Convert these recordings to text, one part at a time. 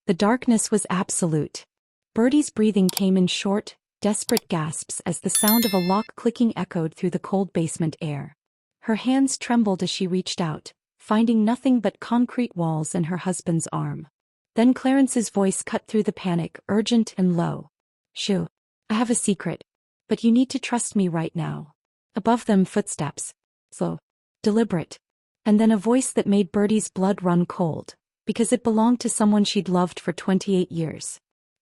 The darkness was absolute. Birdie's breathing came in short, desperate gasps as the sound of a lock clicking echoed through the cold basement air. Her hands trembled as she reached out, finding nothing but concrete walls and her husband's arm. Then Clarence's voice cut through the panic, urgent and low. "Shoo. I have a secret. But you need to trust me right now." Above them, footsteps. Slow. Deliberate. And then a voice that made Birdie's blood run cold, because it belonged to someone she'd loved for 28 years.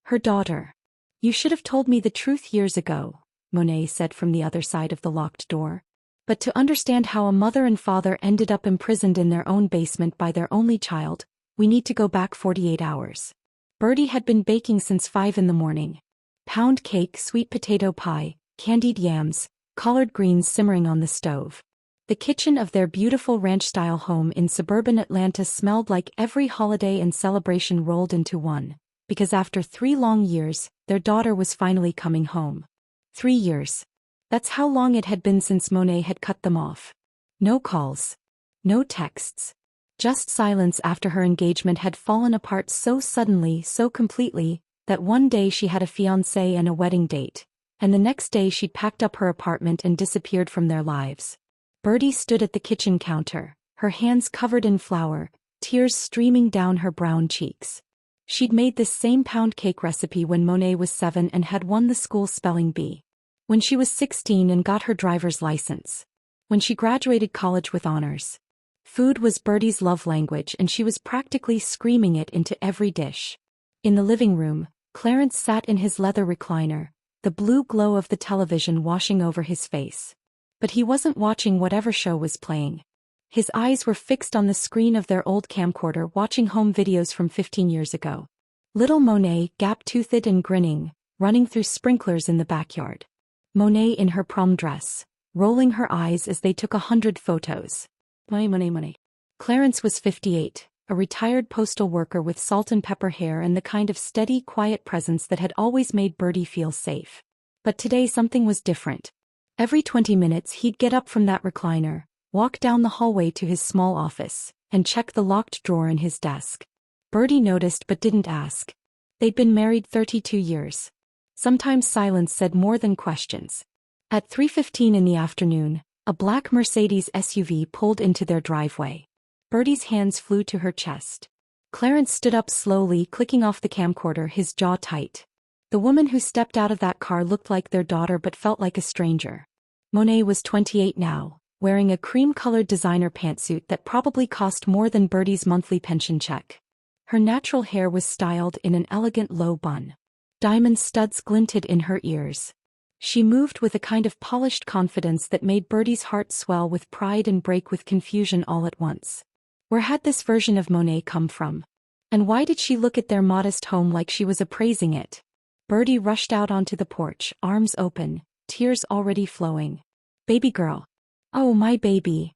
Her daughter. "You should have told me the truth years ago," Monet said from the other side of the locked door. But to understand how a mother and father ended up imprisoned in their own basement by their only child, we need to go back 48 hours. Birdie had been baking since 5 in the morning. Pound cake, sweet potato pie, candied yams, collard greens simmering on the stove. The kitchen of their beautiful ranch-style home in suburban Atlanta smelled like every holiday and celebration rolled into one, because after 3 long years, their daughter was finally coming home. 3 years. That's how long it had been since Monet had cut them off. No calls. No texts. Just silence after her engagement had fallen apart so suddenly, so completely, that one day she had a fiancé and a wedding date, and the next day she'd packed up her apartment and disappeared from their lives. Birdie stood at the kitchen counter, her hands covered in flour, tears streaming down her brown cheeks. She'd made this same pound cake recipe when Monet was 7 and had won the school spelling bee. When she was 16 and got her driver's license. When she graduated college with honors. Food was Birdie's love language and she was practically screaming it into every dish. In the living room, Clarence sat in his leather recliner, the blue glow of the television washing over his face. But he wasn't watching whatever show was playing. His eyes were fixed on the screen of their old camcorder watching home videos from 15 years ago. Little Monet, gap-toothed and grinning, running through sprinklers in the backyard. Monet in her prom dress, rolling her eyes as they took 100 photos. Monet. Clarence was 58, a retired postal worker with salt and pepper hair and the kind of steady, quiet presence that had always made Birdie feel safe. But today something was different. Every 20 minutes he'd get up from that recliner, walk down the hallway to his small office, and check the locked drawer in his desk. Birdie noticed but didn't ask. They'd been married 32 years. Sometimes silence said more than questions. At 3:15 in the afternoon, a black Mercedes SUV pulled into their driveway. Birdie's hands flew to her chest. Clarence stood up slowly, clicking off the camcorder, his jaw tight. The woman who stepped out of that car looked like their daughter but felt like a stranger. Monet was 28 now, wearing a cream-colored designer pantsuit that probably cost more than Birdie's monthly pension check. Her natural hair was styled in an elegant low bun. Diamond studs glinted in her ears. She moved with a kind of polished confidence that made Birdie's heart swell with pride and break with confusion all at once. Where had this version of Monet come from? And why did she look at their modest home like she was appraising it? Birdie rushed out onto the porch, arms open, tears already flowing. "Baby girl. Oh, my baby."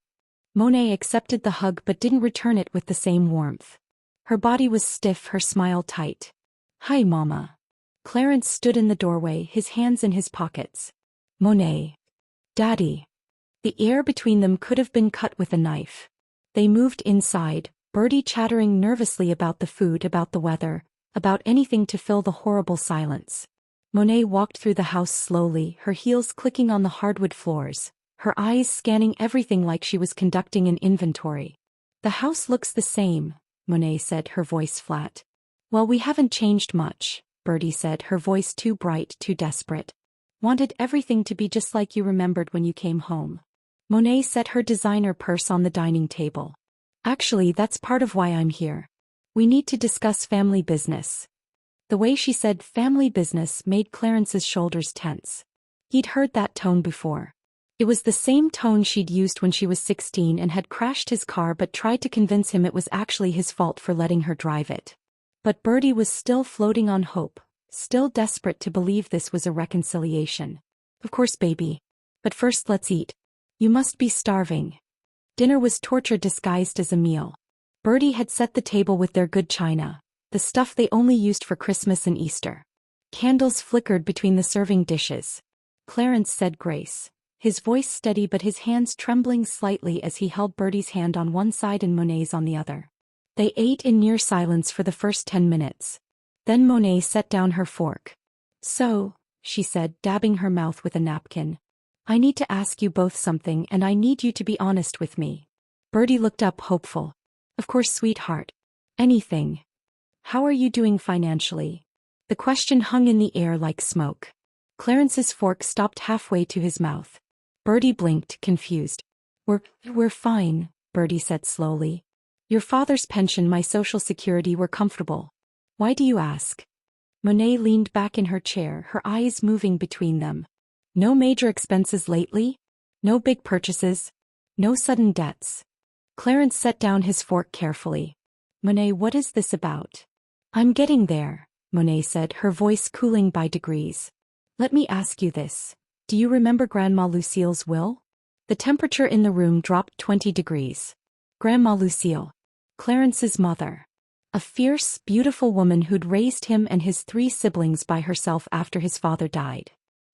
Monet accepted the hug but didn't return it with the same warmth. Her body was stiff, her smile tight. "Hi, Mama." Clarence stood in the doorway, his hands in his pockets. "Monet. Daddy." The air between them could have been cut with a knife. They moved inside, Birdie chattering nervously about the food, about the weather, about anything to fill the horrible silence. Monet walked through the house slowly, her heels clicking on the hardwood floors, her eyes scanning everything like she was conducting an inventory. "The house looks the same," Monet said, her voice flat. "Well, we haven't changed much," Birdie said, her voice too bright, too desperate. "Wanted everything to be just like you remembered when you came home." Monet set her designer purse on the dining table. "Actually, that's part of why I'm here. We need to discuss family business." The way she said family business made Clarence's shoulders tense. He'd heard that tone before. It was the same tone she'd used when she was 16 and had crashed his car but tried to convince him it was actually his fault for letting her drive it. But Birdie was still floating on hope, still desperate to believe this was a reconciliation. "Of course, baby. But first let's eat. You must be starving." Dinner was torture disguised as a meal. Birdie had set the table with their good china, the stuff they only used for Christmas and Easter. Candles flickered between the serving dishes. Clarence said grace, his voice steady but his hands trembling slightly as he held Birdie's hand on one side and Monet's on the other. They ate in near silence for the first 10 minutes. Then Monet set down her fork. So, she said, dabbing her mouth with a napkin. I need to ask you both something and I need you to be honest with me. Birdie looked up hopeful. Of course, sweetheart. Anything. How are you doing financially? The question hung in the air like smoke. Clarence's fork stopped halfway to his mouth. Birdie blinked, confused. We're fine, Birdie said slowly. Your father's pension, my social security were comfortable. Why do you ask? Monet leaned back in her chair, her eyes moving between them. No major expenses lately? No big purchases? No sudden debts? Clarence set down his fork carefully. Monet, what is this about? I'm getting there, Monet said, her voice cooling by degrees. Let me ask you this. Do you remember Grandma Lucille's will? The temperature in the room dropped 20 degrees. Grandma Lucille. Clarence's mother. A fierce, beautiful woman who'd raised him and his 3 siblings by herself after his father died.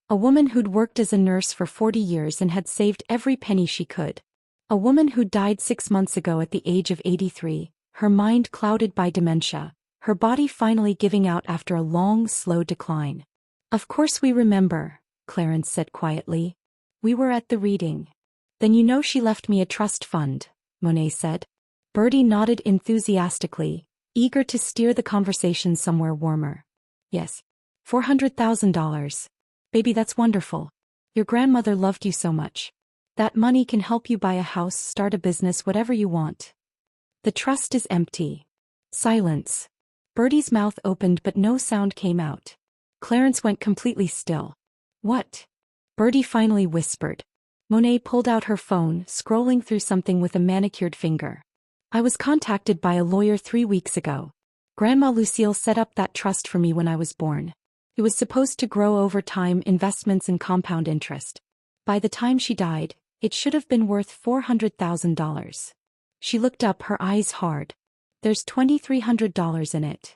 A woman who'd worked as a nurse for 40 years and had saved every penny she could. A woman who died 6 months ago at the age of 83, her mind clouded by dementia, her body finally giving out after a long, slow decline. Of course we remember, Clarence said quietly. We were at the reading. Then you know she left me a trust fund, Monet said. Birdie nodded enthusiastically, eager to steer the conversation somewhere warmer. Yes. $400,000. Baby, that's wonderful. Your grandmother loved you so much. That money can help you buy a house, start a business, whatever you want. The trust is empty. Silence. Birdie's mouth opened but no sound came out. Clarence went completely still. What? Birdie finally whispered. Monet pulled out her phone, scrolling through something with a manicured finger. I was contacted by a lawyer 3 weeks ago. Grandma Lucille set up that trust for me when I was born. It was supposed to grow over time, investments and compound interest. By the time she died, it should have been worth $400,000. She looked up, her eyes hard. There's $2,300 in it.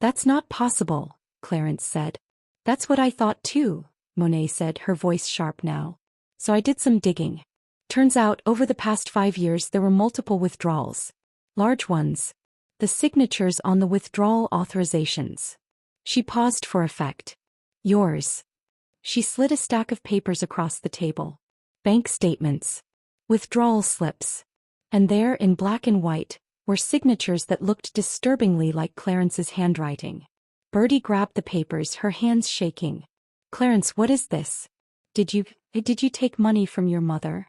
That's not possible, Clarence said. That's what I thought too, Monet said, her voice sharp now. So I did some digging. Turns out, over the past 5 years there were multiple withdrawals. Large ones. The signatures on the withdrawal authorizations. She paused for effect. Yours. She slid a stack of papers across the table. Bank statements. Withdrawal slips. And there, in black and white, were signatures that looked disturbingly like Clarence's handwriting. Birdie grabbed the papers, her hands shaking. Clarence, what is this? Did you take money from your mother?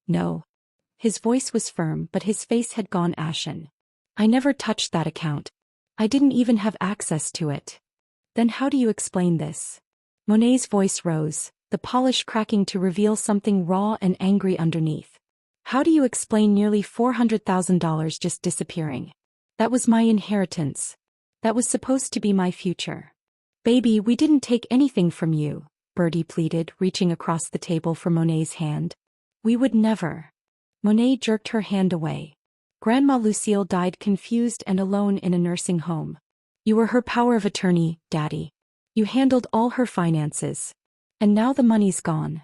No. His voice was firm, but his face had gone ashen. I never touched that account. I didn't even have access to it. Then how do you explain this? Monet's voice rose, the polish cracking to reveal something raw and angry underneath. How do you explain nearly $400,000 just disappearing? That was my inheritance. That was supposed to be my future. Baby, we didn't take anything from you, Birdie pleaded, reaching across the table for Monet's hand. We would never. Monet jerked her hand away. Grandma Lucille died confused and alone in a nursing home. You were her power of attorney, Daddy. You handled all her finances. And now the money's gone.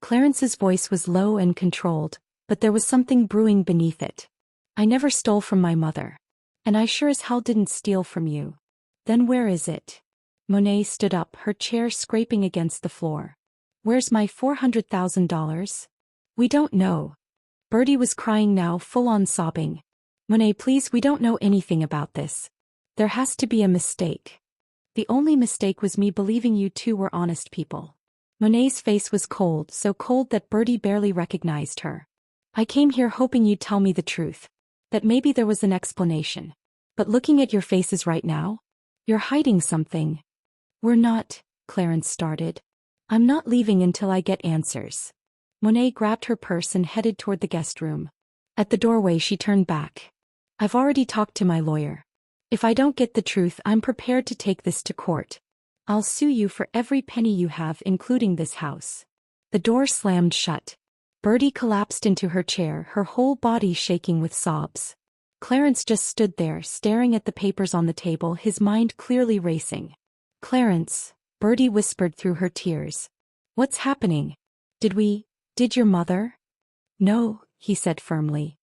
Clarence's voice was low and controlled, but there was something brewing beneath it. I never stole from my mother. And I sure as hell didn't steal from you. Then where is it? Monet stood up, her chair scraping against the floor. Where's my $400,000? We don't know. Birdie was crying now, full-on sobbing. Monet, please, we don't know anything about this. There has to be a mistake. The only mistake was me believing you two were honest people. Monet's face was cold, so cold that Birdie barely recognized her. I came here hoping you'd tell me the truth. That maybe there was an explanation. But looking at your faces right now, you're hiding something. We're not, Clarence started. I'm not leaving until I get answers. Monet grabbed her purse and headed toward the guest room. At the doorway she turned back. I've already talked to my lawyer. If I don't get the truth, I'm prepared to take this to court. I'll sue you for every penny you have, including this house. The door slammed shut. Birdie collapsed into her chair, her whole body shaking with sobs. Clarence just stood there, staring at the papers on the table, his mind clearly racing. Clarence, Birdie whispered through her tears. What's happening? Did your mother? No, he said firmly.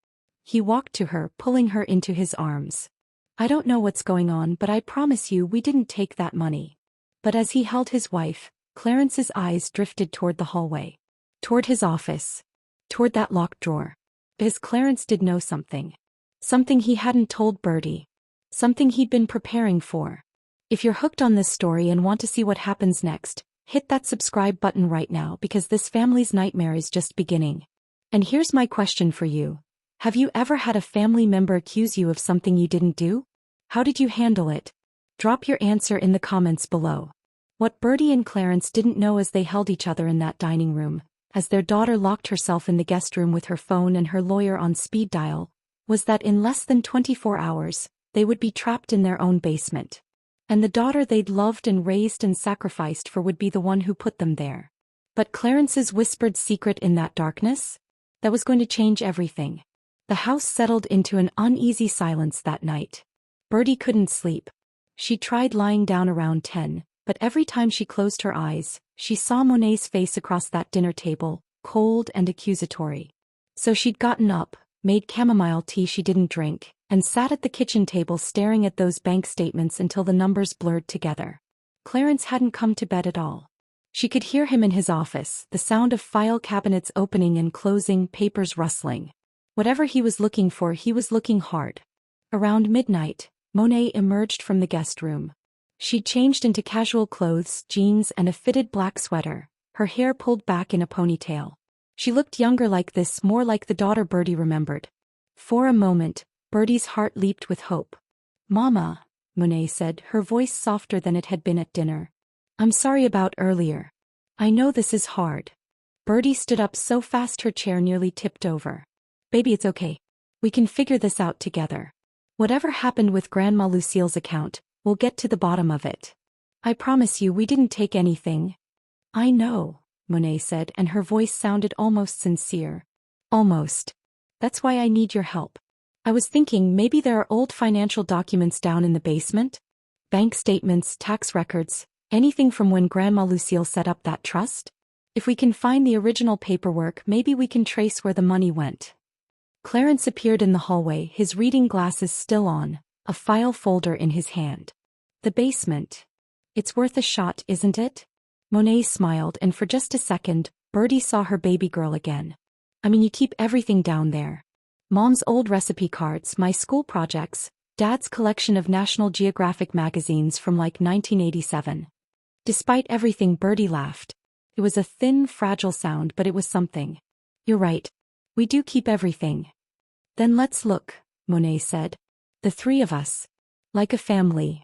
He walked to her, pulling her into his arms. I don't know what's going on, but I promise you we didn't take that money. But as he held his wife, Clarence's eyes drifted toward the hallway. Toward his office. Toward that locked drawer. Because Clarence did know something. Something he hadn't told Birdie. Something he'd been preparing for. If you're hooked on this story and want to see what happens next, hit that subscribe button right now because this family's nightmare is just beginning. And here's my question for you. Have you ever had a family member accuse you of something you didn't do? How did you handle it? Drop your answer in the comments below. What Birdie and Clarence didn't know as they held each other in that dining room, as their daughter locked herself in the guest room with her phone and her lawyer on speed dial, was that in less than 24 hours, they would be trapped in their own basement. And the daughter they'd loved and raised and sacrificed for would be the one who put them there. But Clarence's whispered secret in that darkness? That was going to change everything. The house settled into an uneasy silence that night. Birdie couldn't sleep. She tried lying down around 10, but every time she closed her eyes, she saw Monet's face across that dinner table, cold and accusatory. So she'd gotten up, made chamomile tea she didn't drink, and sat at the kitchen table staring at those bank statements until the numbers blurred together. Clarence hadn't come to bed at all. She could hear him in his office, the sound of file cabinets opening and closing, papers rustling. Whatever he was looking for, he was looking hard. Around midnight, Monet emerged from the guest room. She'd changed into casual clothes, jeans and a fitted black sweater, her hair pulled back in a ponytail. She looked younger like this, more like the daughter Birdie remembered. For a moment, Birdie's heart leaped with hope. Mama, Monet said, her voice softer than it had been at dinner. I'm sorry about earlier. I know this is hard. Birdie stood up so fast her chair nearly tipped over. Baby, it's okay. We can figure this out together. Whatever happened with Grandma Lucille's account, we'll get to the bottom of it. I promise you we didn't take anything. I know, Monet said, and her voice sounded almost sincere. Almost. That's why I need your help. I was thinking maybe there are old financial documents down in the basement? Bank statements, tax records, anything from when Grandma Lucille set up that trust? If we can find the original paperwork, maybe we can trace where the money went. Clarence appeared in the hallway, his reading glasses still on, a file folder in his hand. The basement. It's worth a shot, isn't it? Monet smiled, and for just a second, Birdie saw her baby girl again. I mean, you keep everything down there. Mom's old recipe cards, my school projects, Dad's collection of National Geographic magazines from like 1987. Despite everything, Birdie laughed. It was a thin, fragile sound, but it was something. You're right. We do keep everything. Then let's look, Monet said. The three of us. Like a family.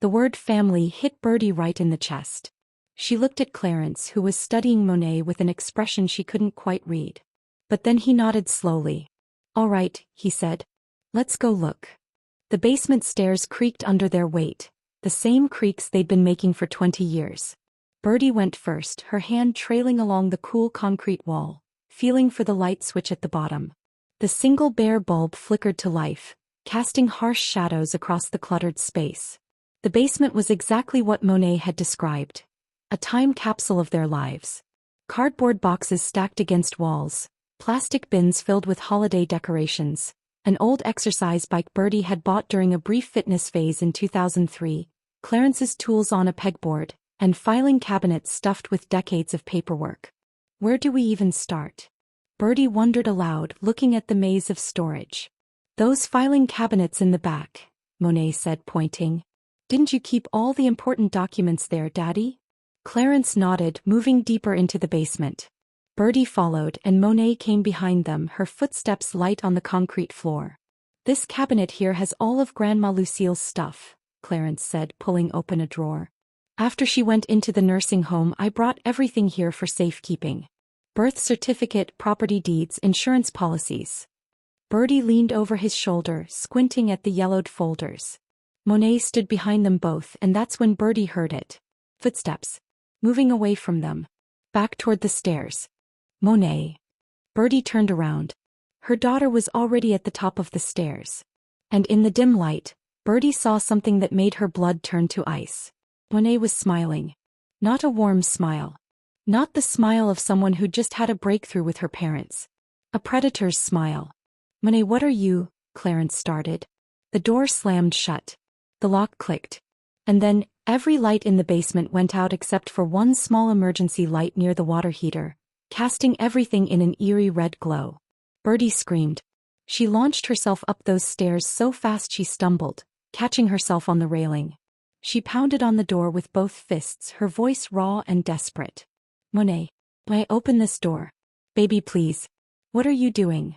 The word family hit Birdie right in the chest. She looked at Clarence, who was studying Monet with an expression she couldn't quite read. But then he nodded slowly. All right, he said. Let's go look. The basement stairs creaked under their weight, the same creaks they'd been making for 20 years. Birdie went first, her hand trailing along the cool concrete wall, feeling for the light switch at the bottom. The single bare bulb flickered to life, casting harsh shadows across the cluttered space. The basement was exactly what Monet had described. A time capsule of their lives. Cardboard boxes stacked against walls, plastic bins filled with holiday decorations, an old exercise bike Birdie had bought during a brief fitness phase in 2003, Clarence's tools on a pegboard, and filing cabinets stuffed with decades of paperwork. Where do we even start? Birdie wondered aloud, looking at the maze of storage. Those filing cabinets in the back, Monet said, pointing. Didn't you keep all the important documents there, Daddy? Clarence nodded, moving deeper into the basement. Birdie followed, and Monet came behind them, her footsteps light on the concrete floor. This cabinet here has all of Grandma Lucille's stuff, Clarence said, pulling open a drawer. After she went into the nursing home, I brought everything here for safekeeping. Birth certificate, property deeds, insurance policies. Birdie leaned over his shoulder, squinting at the yellowed folders. Monet stood behind them both, and that's when Birdie heard it. Footsteps. Moving away from them. Back toward the stairs. Monet. Birdie turned around. Her daughter was already at the top of the stairs. And in the dim light, Birdie saw something that made her blood turn to ice. Monet was smiling. Not a warm smile. Not the smile of someone who'd just had a breakthrough with her parents. A predator's smile. Monet, what are you? Clarence started. The door slammed shut. The lock clicked. And then, every light in the basement went out except for one small emergency light near the water heater, casting everything in an eerie red glow. Birdie screamed. She launched herself up those stairs so fast she stumbled, catching herself on the railing. She pounded on the door with both fists, her voice raw and desperate. Monet, may I open this door? Baby, please. What are you doing?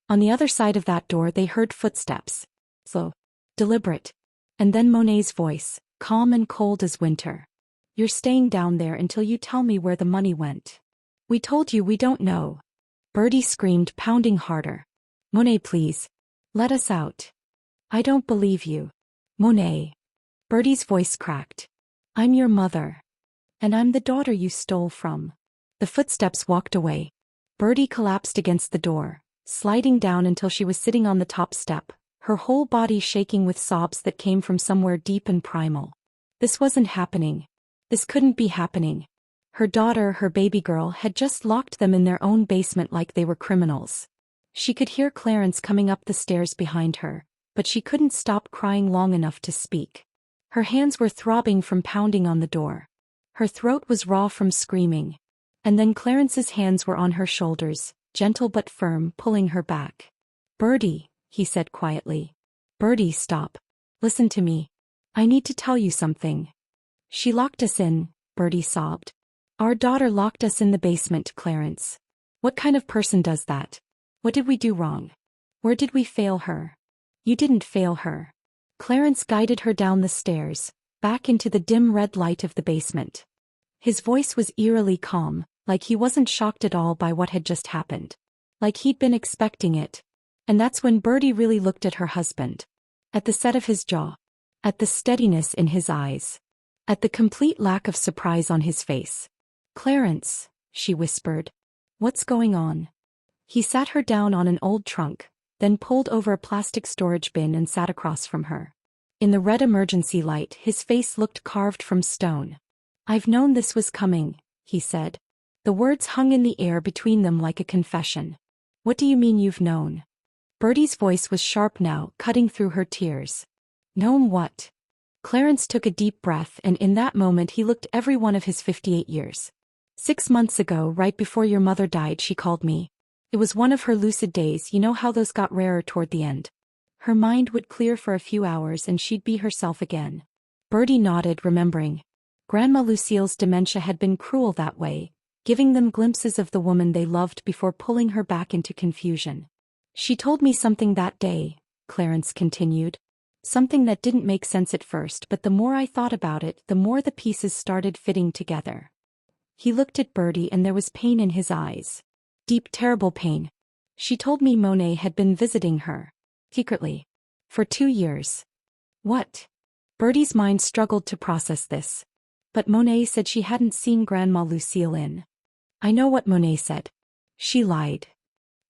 On the other side of that door they heard footsteps. Slow. Deliberate. And then Monet's voice, calm and cold as winter. You're staying down there until you tell me where the money went. We told you we don't know. Birdie screamed, pounding harder. Monet, please. Let us out. I don't believe you. Monet. Birdie's voice cracked. I'm your mother. And I'm the daughter you stole from. The footsteps walked away. Birdie collapsed against the door, sliding down until she was sitting on the top step, her whole body shaking with sobs that came from somewhere deep and primal. This wasn't happening. This couldn't be happening. Her daughter, her baby girl, had just locked them in their own basement like they were criminals. She could hear Clarence coming up the stairs behind her, but she couldn't stop crying long enough to speak. Her hands were throbbing from pounding on the door. Her throat was raw from screaming. And then Clarence's hands were on her shoulders, gentle but firm, pulling her back. Birdie, he said quietly. Birdie, stop. Listen to me. I need to tell you something. She locked us in, Birdie sobbed. Our daughter locked us in the basement, Clarence. What kind of person does that? What did we do wrong? Where did we fail her? You didn't fail her. Clarence guided her down the stairs, back into the dim red light of the basement. His voice was eerily calm, like he wasn't shocked at all by what had just happened. Like he'd been expecting it. And that's when Birdie really looked at her husband. At the set of his jaw. At the steadiness in his eyes. At the complete lack of surprise on his face. Clarence, she whispered. What's going on? He sat her down on an old trunk, then pulled over a plastic storage bin and sat across from her. In the red emergency light, his face looked carved from stone. I've known this was coming, he said. The words hung in the air between them like a confession. What do you mean you've known? Birdie's voice was sharp now, cutting through her tears. Known what? Clarence took a deep breath, and in that moment he looked every one of his 58 years. 6 months ago, right before your mother died, she called me. It was one of her lucid days, you know how those got rarer toward the end. Her mind would clear for a few hours and she'd be herself again. Birdie nodded, remembering. Grandma Lucille's dementia had been cruel that way, giving them glimpses of the woman they loved before pulling her back into confusion. She told me something that day, Clarence continued. Something that didn't make sense at first, but the more I thought about it, the more the pieces started fitting together. He looked at Birdie and there was pain in his eyes. Deep, terrible pain. She told me Monet had been visiting her. Secretly. For 2 years. What? Birdie's mind struggled to process this. But Monet said she hadn't seen Grandma Lucille in. I know what Monet said. She lied.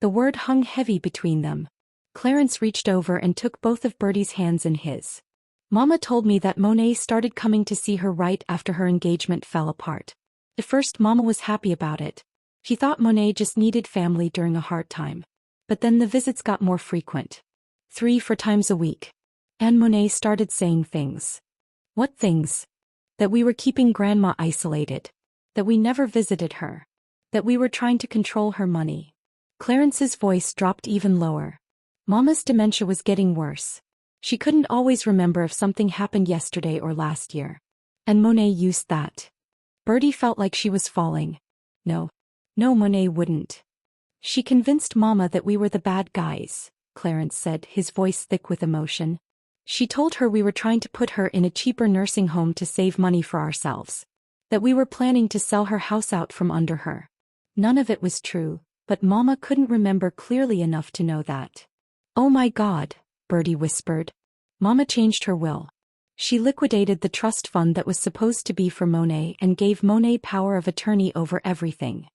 The word hung heavy between them. Clarence reached over and took both of Birdie's hands in his. Mama told me that Monet started coming to see her right after her engagement fell apart. At first Mama was happy about it. She thought Monet just needed family during a hard time. But then the visits got more frequent. 3-4 times a week. And Monet started saying things. What things? That we were keeping Grandma isolated. That we never visited her. That we were trying to control her money. Clarence's voice dropped even lower. Mama's dementia was getting worse. She couldn't always remember if something happened yesterday or last year. And Monet used that. Birdie felt like she was falling. No, Monet wouldn't. She convinced Mama that we were the bad guys, Clarence said, his voice thick with emotion. She told her we were trying to put her in a cheaper nursing home to save money for ourselves. That we were planning to sell her house out from under her. None of it was true, but Mama couldn't remember clearly enough to know that. Oh my God, Birdie whispered. Mama changed her will. She liquidated the trust fund that was supposed to be for Monet and gave Monet power of attorney over everything.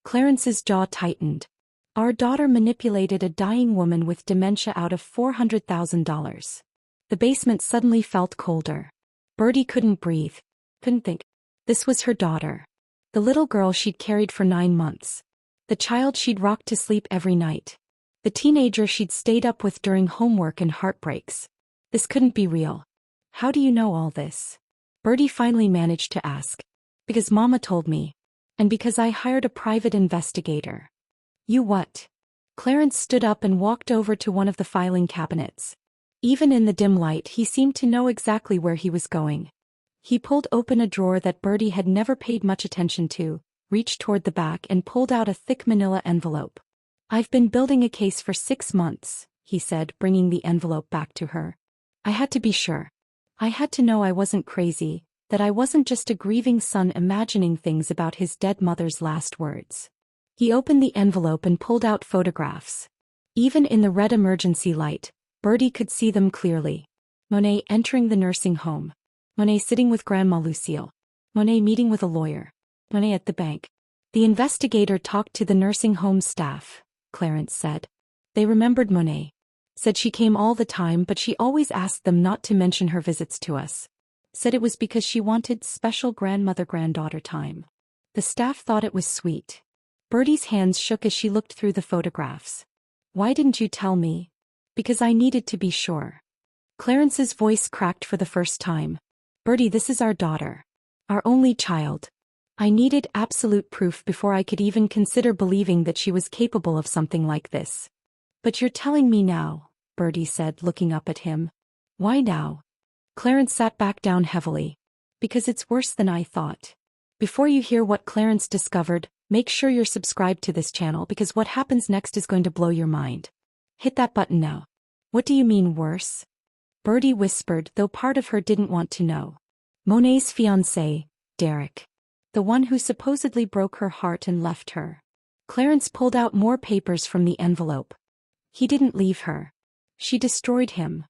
Clarence's jaw tightened. Our daughter manipulated a dying woman with dementia out of $400,000. The basement suddenly felt colder. Birdie couldn't breathe. Couldn't think. This was her daughter. The little girl she'd carried for 9 months. The child she'd rocked to sleep every night. The teenager she'd stayed up with during homework and heartbreaks. This couldn't be real. How do you know all this? Birdie finally managed to ask. Because Mama told me. And because I hired a private investigator. You what? Clarence stood up and walked over to one of the filing cabinets. Even in the dim light, he seemed to know exactly where he was going. He pulled open a drawer that Birdie had never paid much attention to, reached toward the back and pulled out a thick manila envelope. I've been building a case for 6 months, he said, bringing the envelope back to her. I had to be sure. I had to know I wasn't crazy, that I wasn't just a grieving son imagining things about his dead mother's last words. He opened the envelope and pulled out photographs. Even in the red emergency light, Birdie could see them clearly. Monet entering the nursing home. Monet sitting with Grandma Lucille. Monet meeting with a lawyer. Monet at the bank. The investigator talked to the nursing home staff, Clarence said. They remembered Monet. Said she came all the time but she always asked them not to mention her visits to us. Said it was because she wanted special grandmother-granddaughter time. The staff thought it was sweet. Birdie's hands shook as she looked through the photographs. Why didn't you tell me? Because I needed to be sure. Clarence's voice cracked for the first time. Birdie, this is our daughter. Our only child. I needed absolute proof before I could even consider believing that she was capable of something like this. But you're telling me now, Birdie said, looking up at him. Why now? Clarence sat back down heavily. Because it's worse than I thought. Before you hear what Clarence discovered, make sure you're subscribed to this channel because what happens next is going to blow your mind. Hit that button now. What do you mean worse? Birdie whispered, though part of her didn't want to know. Monet's fiancé, Derek. The one who supposedly broke her heart and left her. Clarence pulled out more papers from the envelope. He didn't leave her. She destroyed him.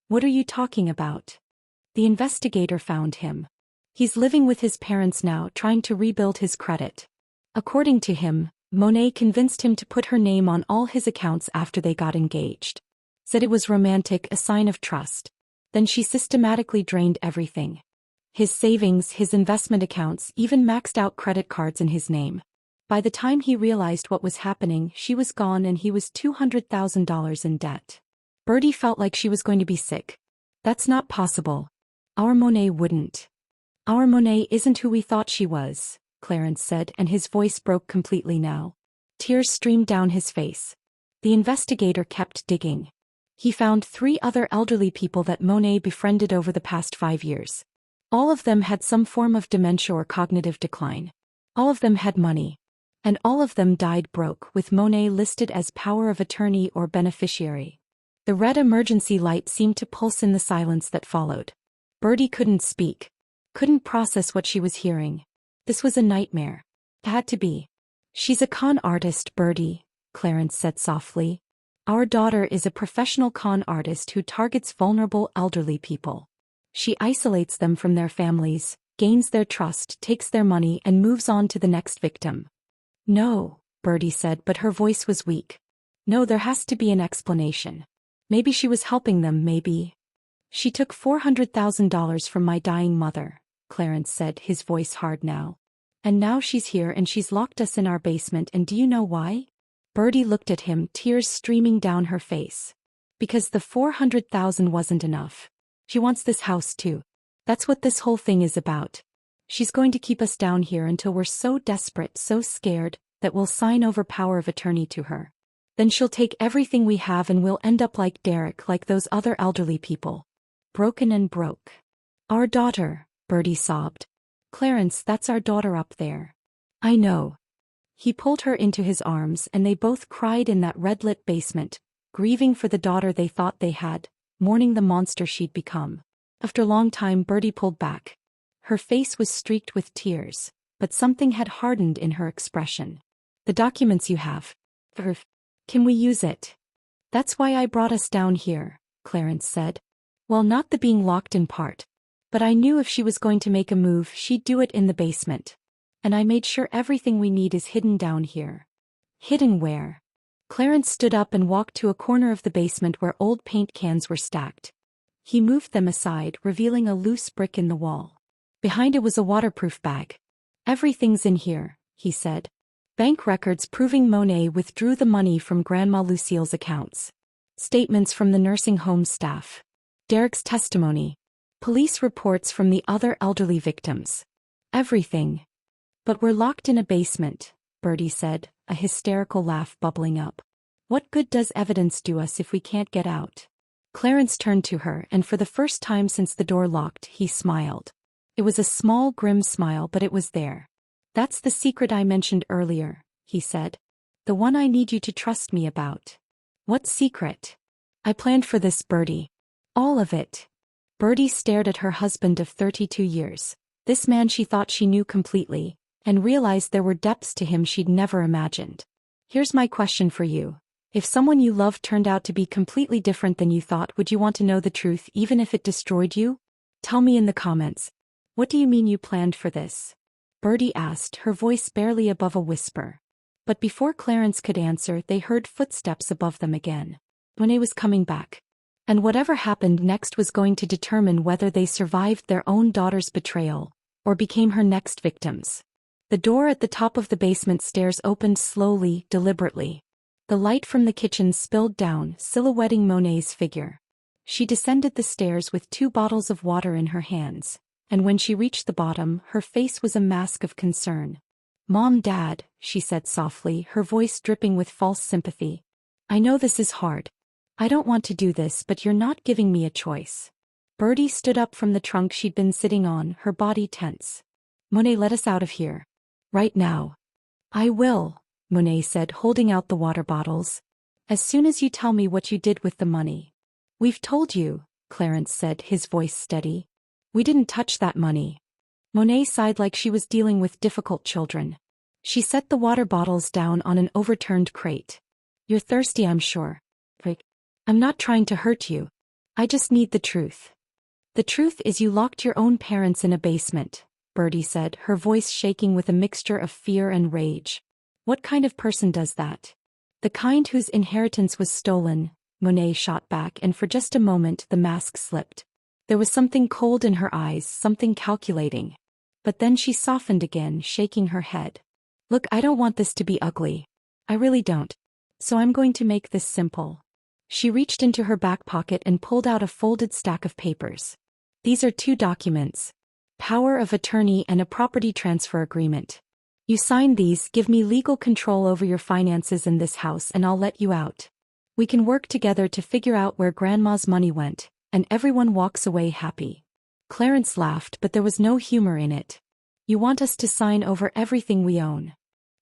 What are you talking about? The investigator found him. He's living with his parents now, trying to rebuild his credit. According to him, Monet convinced him to put her name on all his accounts after they got engaged. Said it was romantic, a sign of trust. Then she systematically drained everything. His savings, his investment accounts, even maxed out credit cards in his name. By the time he realized what was happening, she was gone and he was $200,000 in debt. Birdie felt like she was going to be sick. That's not possible. Our Monet wouldn't. Our Monet isn't who we thought she was, Clarence said, and his voice broke completely now. Tears streamed down his face. The investigator kept digging. He found 3 other elderly people that Monet befriended over the past 5 years. All of them had some form of dementia or cognitive decline. All of them had money. And all of them died broke, with Monet listed as power of attorney or beneficiary. The red emergency light seemed to pulse in the silence that followed. Birdie couldn't speak. Couldn't process what she was hearing. This was a nightmare. It had to be. She's a con artist, Birdie, Clarence said softly. Our daughter is a professional con artist who targets vulnerable elderly people. She isolates them from their families, gains their trust, takes their money and moves on to the next victim. No, Birdie said, but her voice was weak. No, there has to be an explanation. Maybe she was helping them, maybe. She took $400,000 from my dying mother, Clarence said, his voice hard now. And now she's here and she's locked us in our basement, and do you know why? Birdie looked at him, tears streaming down her face. Because the $400,000 wasn't enough. She wants this house too. That's what this whole thing is about. She's going to keep us down here until we're so desperate, so scared, that we'll sign over power of attorney to her. Then she'll take everything we have and we'll end up like Derek, like those other elderly people. Broken and broke. Our daughter, Birdie sobbed. Clarence, that's our daughter up there. I know. He pulled her into his arms and they both cried in that red-lit basement, grieving for the daughter they thought they had, mourning the monster she'd become. After a long time, Birdie pulled back. Her face was streaked with tears, but something had hardened in her expression. The documents you have. Can we use it? That's why I brought us down here, Clarence said. Well, not the being locked in part. But I knew if she was going to make a move, she'd do it in the basement. And I made sure everything we need is hidden down here. Hidden where? Clarence stood up and walked to a corner of the basement where old paint cans were stacked. He moved them aside, revealing a loose brick in the wall. Behind it was a waterproof bag. Everything's in here, he said. Bank records proving Monet withdrew the money from Grandma Lucille's accounts. Statements from the nursing home staff. Derek's testimony. Police reports from the other elderly victims. Everything. But we're locked in a basement, Birdie said, a hysterical laugh bubbling up. What good does evidence do us if we can't get out? Clarence turned to her, and for the first time since the door locked, he smiled. It was a small, grim smile, but it was there. That's the secret I mentioned earlier, he said. The one I need you to trust me about. What secret? I planned for this, Birdie. All of it. Birdie stared at her husband of 32 years. This man she thought she knew completely, and realized there were depths to him she'd never imagined. Here's my question for you. If someone you loved turned out to be completely different than you thought, would you want to know the truth even if it destroyed you? Tell me in the comments. What do you mean you planned for this? Birdie asked, her voice barely above a whisper. But before Clarence could answer, they heard footsteps above them again. Monet was coming back. And whatever happened next was going to determine whether they survived their own daughter's betrayal, or became her next victims. The door at the top of the basement stairs opened slowly, deliberately. The light from the kitchen spilled down, silhouetting Monet's figure. She descended the stairs with 2 bottles of water in her hands, and when she reached the bottom, her face was a mask of concern. Mom, Dad, she said softly, her voice dripping with false sympathy. I know this is hard. I don't want to do this, but you're not giving me a choice. Birdie stood up from the trunk she'd been sitting on, her body tense. Monet, let us out of here. Right now. I will, Monet said, holding out the water bottles. As soon as you tell me what you did with the money. We've told you, Clarence said, his voice steady. We didn't touch that money. Monet sighed like she was dealing with difficult children. She set the water bottles down on an overturned crate. You're thirsty, I'm sure. I'm not trying to hurt you. I just need the truth. The truth is you locked your own parents in a basement, Birdie said, her voice shaking with a mixture of fear and rage. What kind of person does that? The kind whose inheritance was stolen, Monet shot back, and for just a moment the mask slipped. There was something cold in her eyes, something calculating. But then she softened again, shaking her head. Look, I don't want this to be ugly. I really don't. So I'm going to make this simple. She reached into her back pocket and pulled out a folded stack of papers. These are 2 documents. Power of attorney and a property transfer agreement. You sign these, give me legal control over your finances in this house, and I'll let you out. We can work together to figure out where Grandma's money went, and everyone walks away happy. Clarence laughed, but there was no humor in it. You want us to sign over everything we own.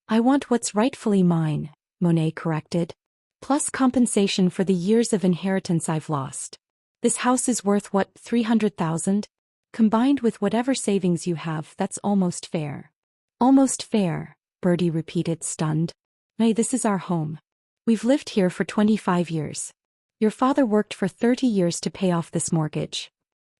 I want what's rightfully mine, Monet corrected. Plus compensation for the years of inheritance I've lost. This house is worth what, $300,000? Combined with whatever savings you have, that's almost fair. Almost fair, Birdie repeated, stunned. May, this is our home. We've lived here for 25 years. Your father worked for 30 years to pay off this mortgage.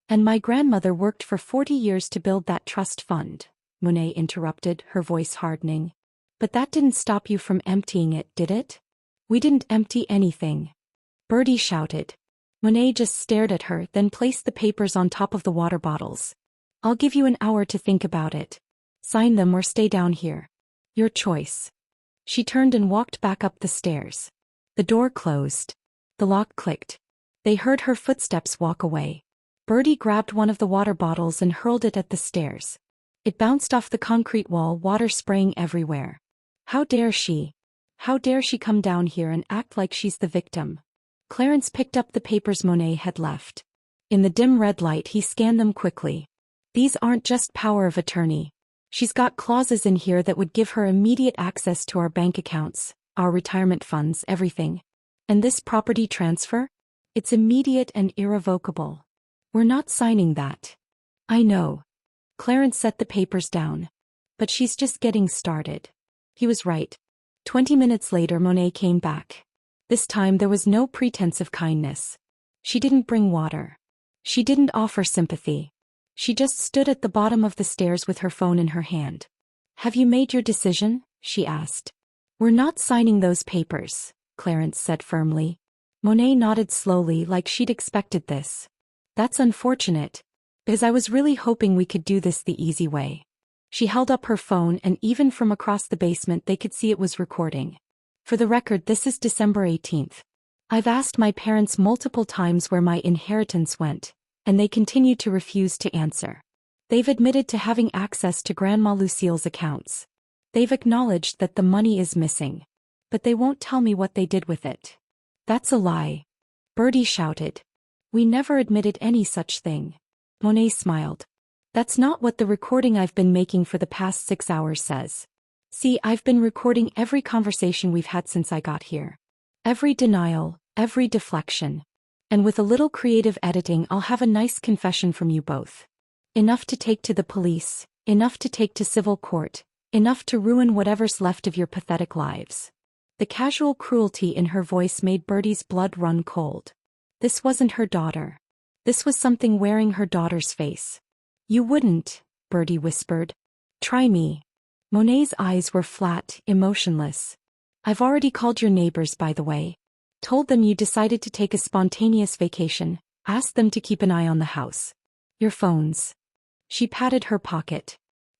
And my grandmother worked for 40 years to build that trust fund, Monet interrupted, her voice hardening. But that didn't stop you from emptying it, did it? We didn't empty anything. Birdie shouted. Monet just stared at her, then placed the papers on top of the water bottles. I'll give you an hour to think about it. Sign them or stay down here. Your choice. She turned and walked back up the stairs. The door closed. The lock clicked. They heard her footsteps walk away. Birdie grabbed one of the water bottles and hurled it at the stairs. It bounced off the concrete wall, water spraying everywhere. How dare she? How dare she come down here and act like she's the victim? Clarence picked up the papers Monet had left. In the dim red light he scanned them quickly. These aren't just power of attorney. She's got clauses in here that would give her immediate access to our bank accounts, our retirement funds, everything. And this property transfer? It's immediate and irrevocable. We're not signing that. I know. Clarence set the papers down. But she's just getting started. He was right. 20 minutes later Monet came back. This time there was no pretense of kindness. She didn't bring water. She didn't offer sympathy. She just stood at the bottom of the stairs with her phone in her hand. Have you made your decision? She asked. We're not signing those papers, Clarence said firmly. Monet nodded slowly like she'd expected this. That's unfortunate. Because I was really hoping we could do this the easy way. She held up her phone and even from across the basement they could see it was recording. For the record, this is December 18th. I've asked my parents multiple times where my inheritance went, and they continue to refuse to answer. They've admitted to having access to Grandma Lucille's accounts. They've acknowledged that the money is missing. But they won't tell me what they did with it. That's a lie. Birdie shouted. We never admitted any such thing. Monet smiled. That's not what the recording I've been making for the past 6 hours says. See, I've been recording every conversation we've had since I got here. Every denial, every deflection. And with a little creative editing I'll have a nice confession from you both. Enough to take to the police, enough to take to civil court, enough to ruin whatever's left of your pathetic lives. The casual cruelty in her voice made Birdie's blood run cold. This wasn't her daughter. This was something wearing her daughter's face. You wouldn't, Birdie whispered. Try me. Monet's eyes were flat, emotionless. I've already called your neighbors, by the way. Told them you decided to take a spontaneous vacation, asked them to keep an eye on the house. Your phones. She patted her pocket.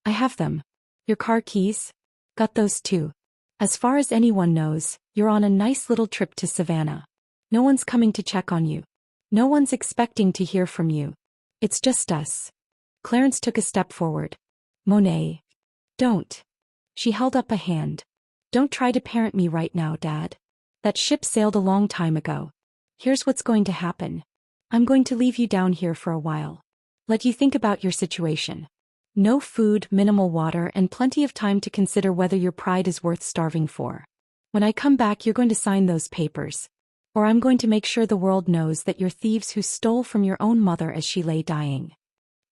I have them. Your car keys? Got those too. As far as anyone knows, you're on a nice little trip to Savannah. No one's coming to check on you. No one's expecting to hear from you. It's just us. Clarence took a step forward. Monet. Don't. She held up a hand. Don't try to parent me right now, Dad. That ship sailed a long time ago. Here's what's going to happen. I'm going to leave you down here for a while. Let you think about your situation. No food, minimal water, and plenty of time to consider whether your pride is worth starving for. When I come back, you're going to sign those papers. Or I'm going to make sure the world knows that you're thieves who stole from your own mother as she lay dying.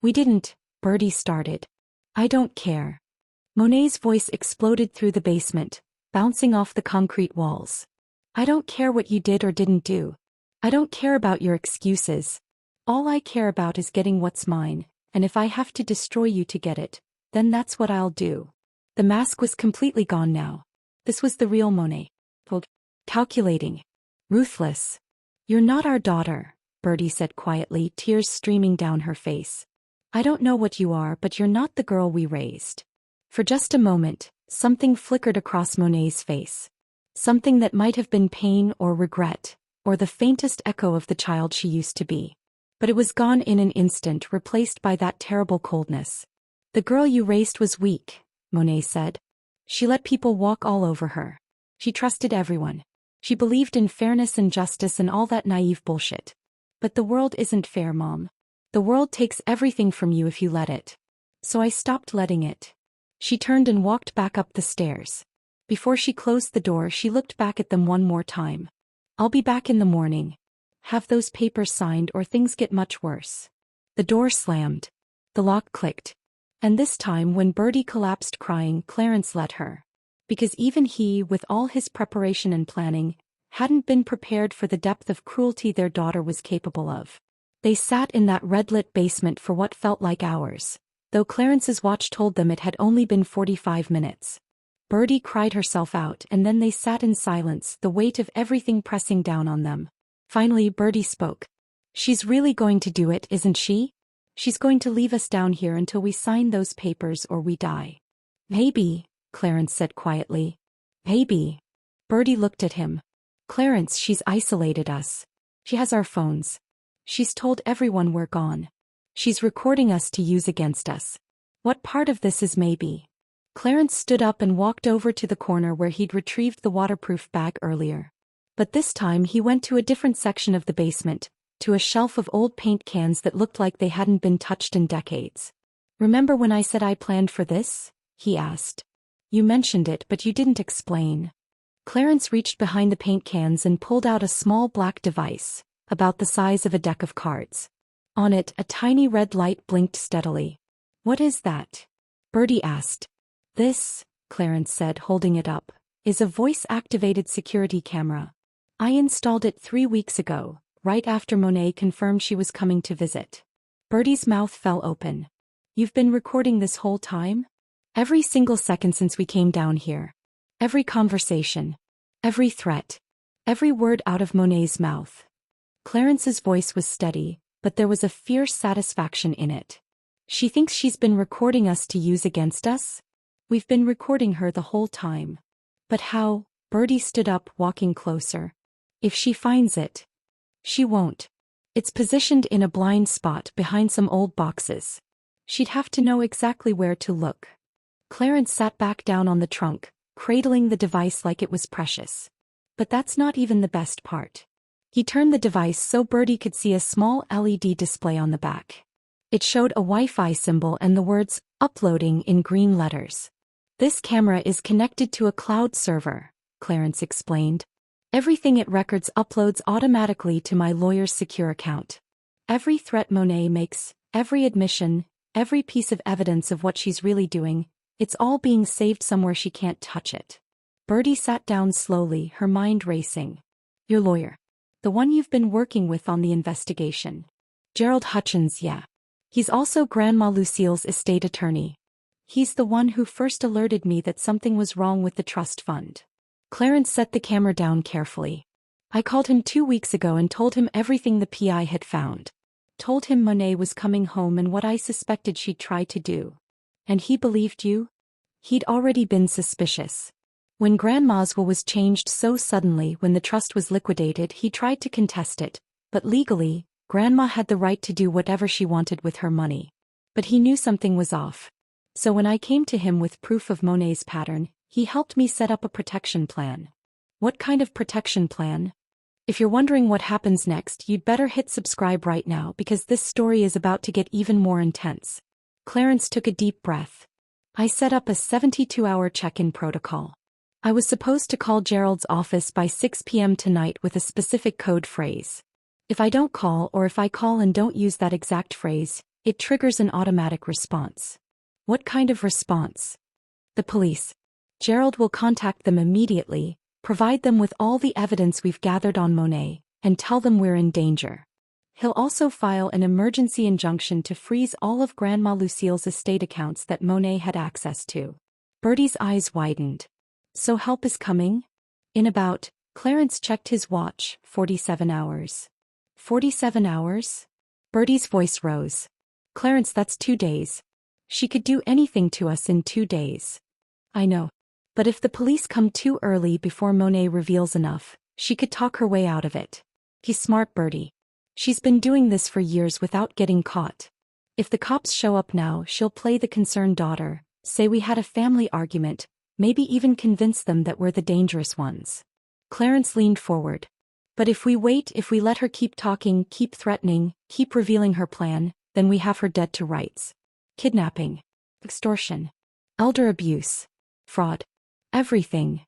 We didn't, Birdie started. I don't care. Monet's voice exploded through the basement, bouncing off the concrete walls. I don't care what you did or didn't do. I don't care about your excuses. All I care about is getting what's mine, and if I have to destroy you to get it, then that's what I'll do. The mask was completely gone now. This was the real Monet. Calculating. Ruthless. You're not our daughter, Birdie said quietly, tears streaming down her face. I don't know what you are, but you're not the girl we raised. For just a moment, something flickered across Monet's face. Something that might have been pain or regret, or the faintest echo of the child she used to be. But it was gone in an instant, replaced by that terrible coldness. The girl you raised was weak, Monet said. She let people walk all over her. She trusted everyone. She believed in fairness and justice and all that naive bullshit. But the world isn't fair, Mom. The world takes everything from you if you let it. So I stopped letting it. She turned and walked back up the stairs. Before she closed the door, she looked back at them one more time. I'll be back in the morning. Have those papers signed or things get much worse. The door slammed. The lock clicked. And this time when Birdie collapsed crying, Clarence let her. Because even he, with all his preparation and planning, hadn't been prepared for the depth of cruelty their daughter was capable of. They sat in that red-lit basement for what felt like hours, though Clarence's watch told them it had only been 45 minutes. Birdie cried herself out and then they sat in silence, the weight of everything pressing down on them. Finally Birdie spoke. She's really going to do it, isn't she? She's going to leave us down here until we sign those papers or we die. Maybe, Clarence said quietly. Maybe. Birdie looked at him. Clarence, she's isolated us. She has our phones. She's told everyone we're gone. She's recording us to use against us. What part of this is maybe? Clarence stood up and walked over to the corner where he'd retrieved the waterproof bag earlier. But this time he went to a different section of the basement, to a shelf of old paint cans that looked like they hadn't been touched in decades. Remember when I said I planned for this? He asked. You mentioned it, but you didn't explain. Clarence reached behind the paint cans and pulled out a small black device, about the size of a deck of cards. On it, a tiny red light blinked steadily. What is that? Birdie asked. This, Clarence said, holding it up, is a voice-activated security camera. I installed it 3 weeks ago, right after Monet confirmed she was coming to visit. Birdie's mouth fell open. You've been recording this whole time? Every single second since we came down here. Every conversation. Every threat. Every word out of Monet's mouth. Clarence's voice was steady, but there was a fierce satisfaction in it. She thinks she's been recording us to use against us? We've been recording her the whole time. But how? Birdie stood up, walking closer. If she finds it. She won't. It's positioned in a blind spot behind some old boxes. She'd have to know exactly where to look. Clarence sat back down on the trunk, cradling the device like it was precious. But that's not even the best part. He turned the device so Birdie could see a small LED display on the back. It showed a Wi-Fi symbol and the words, "Uploading" in green letters. This camera is connected to a cloud server, Clarence explained. Everything it records uploads automatically to my lawyer's secure account. Every threat Monet makes, every admission, every piece of evidence of what she's really doing, it's all being saved somewhere she can't touch it. Birdie sat down slowly, her mind racing. Your lawyer. The one you've been working with on the investigation. Gerald Hutchins, yeah. He's also Grandma Lucille's estate attorney. He's the one who first alerted me that something was wrong with the trust fund. Clarence set the camera down carefully. I called him 2 weeks ago and told him everything the PI had found. Told him Monet was coming home and what I suspected she'd try to do. And he believed you? He'd already been suspicious. When Grandma's will was changed so suddenly when the trust was liquidated, he tried to contest it, but legally, Grandma had the right to do whatever she wanted with her money. But he knew something was off. So when I came to him with proof of Monet's pattern, he helped me set up a protection plan. What kind of protection plan? If you're wondering what happens next, you'd better hit subscribe right now because this story is about to get even more intense. Clarence took a deep breath. I set up a 72-hour check-in protocol. I was supposed to call Gerald's office by 6 p.m. tonight with a specific code phrase. If I don't call or if I call and don't use that exact phrase, it triggers an automatic response. What kind of response? The police. Gerald will contact them immediately, provide them with all the evidence we've gathered on Monet, and tell them we're in danger. He'll also file an emergency injunction to freeze all of Grandma Lucille's estate accounts that Monet had access to. Birdie's eyes widened. So help is coming? In about, Clarence checked his watch, 47 hours. 47 hours? Birdie's voice rose. Clarence, that's 2 days. She could do anything to us in 2 days. I know. But if the police come too early before Monet reveals enough, she could talk her way out of it. He's smart, Birdie. She's been doing this for years without getting caught. If the cops show up now, she'll play the concerned daughter, say we had a family argument, maybe even convince them that we're the dangerous ones. Clarence leaned forward. But if we wait, if we let her keep talking, keep threatening, keep revealing her plan, then we have her dead to rights. Kidnapping. Extortion. Elder abuse. Fraud. Everything.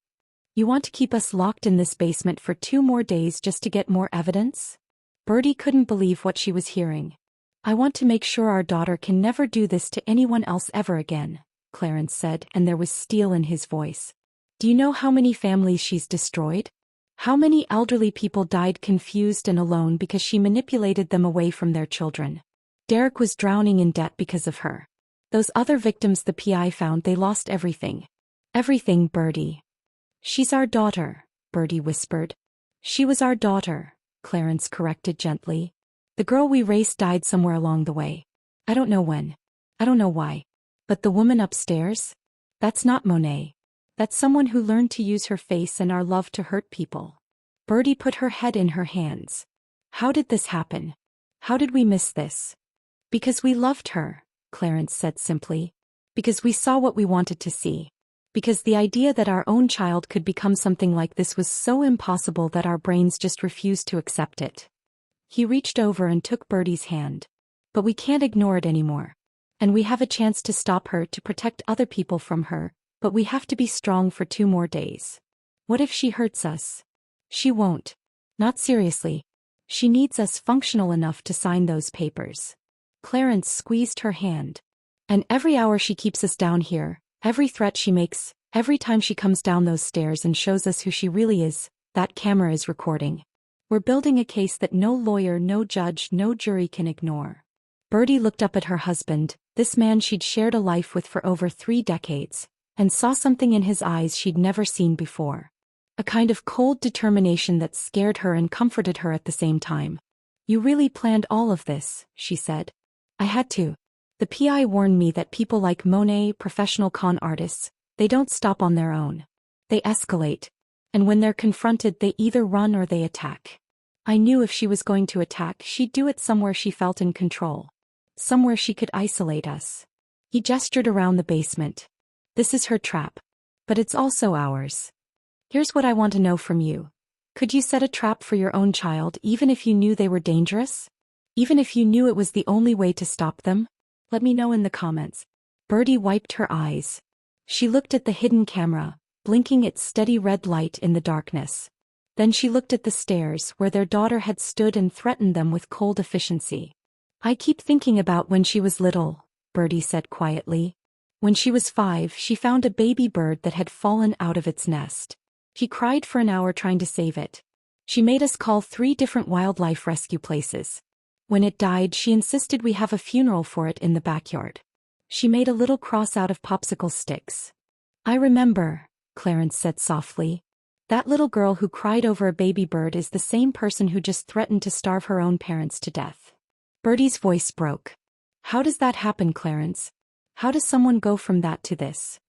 You want to keep us locked in this basement for 2 more days just to get more evidence? Birdie couldn't believe what she was hearing. I want to make sure our daughter can never do this to anyone else ever again, Clarence said, and there was steel in his voice. Do you know how many families she's destroyed? How many elderly people died confused and alone because she manipulated them away from their children? Derek was drowning in debt because of her. Those other victims the PI found, they lost everything. Everything, Birdie. She's our daughter, Birdie whispered. She was our daughter, Clarence corrected gently. The girl we raced died somewhere along the way. I don't know when. I don't know why. But the woman upstairs? That's not Monet. That's someone who learned to use her face and our love to hurt people. Birdie put her head in her hands. How did this happen? How did we miss this? Because we loved her, Clarence said simply. Because we saw what we wanted to see. Because the idea that our own child could become something like this was so impossible that our brains just refused to accept it. He reached over and took Birdie's hand. But we can't ignore it anymore. And we have a chance to stop her, to protect other people from her, but we have to be strong for 2 more days. What if she hurts us? She won't. Not seriously. She needs us functional enough to sign those papers. Clarence squeezed her hand. And every hour she keeps us down here, every threat she makes, every time she comes down those stairs and shows us who she really is, that camera is recording. We're building a case that no lawyer, no judge, no jury can ignore. Birdie looked up at her husband, this man she'd shared a life with for over 3 decades, and saw something in his eyes she'd never seen before. A kind of cold determination that scared her and comforted her at the same time. You really planned all of this, she said. I had to. The PI warned me that people like Monet, professional con artists, they don't stop on their own. They escalate. And when they're confronted, they either run or they attack. I knew if she was going to attack, she'd do it somewhere she felt in control. Somewhere she could isolate us. He gestured around the basement. This is her trap. But it's also ours. Here's what I want to know from you. Could you set a trap for your own child even if you knew they were dangerous? Even if you knew it was the only way to stop them? Let me know in the comments. Birdie wiped her eyes. She looked at the hidden camera, blinking its steady red light in the darkness. Then she looked at the stairs where their daughter had stood and threatened them with cold efficiency. I keep thinking about when she was little, Birdie said quietly. When she was 5, she found a baby bird that had fallen out of its nest. She cried for an hour trying to save it. She made us call 3 different wildlife rescue places. When it died, she insisted we have a funeral for it in the backyard. She made a little cross out of popsicle sticks. I remember, Clarence said softly. That little girl who cried over a baby bird is the same person who just threatened to starve her own parents to death. Birdie's voice broke. How does that happen, Clarence? How does someone go from that to this?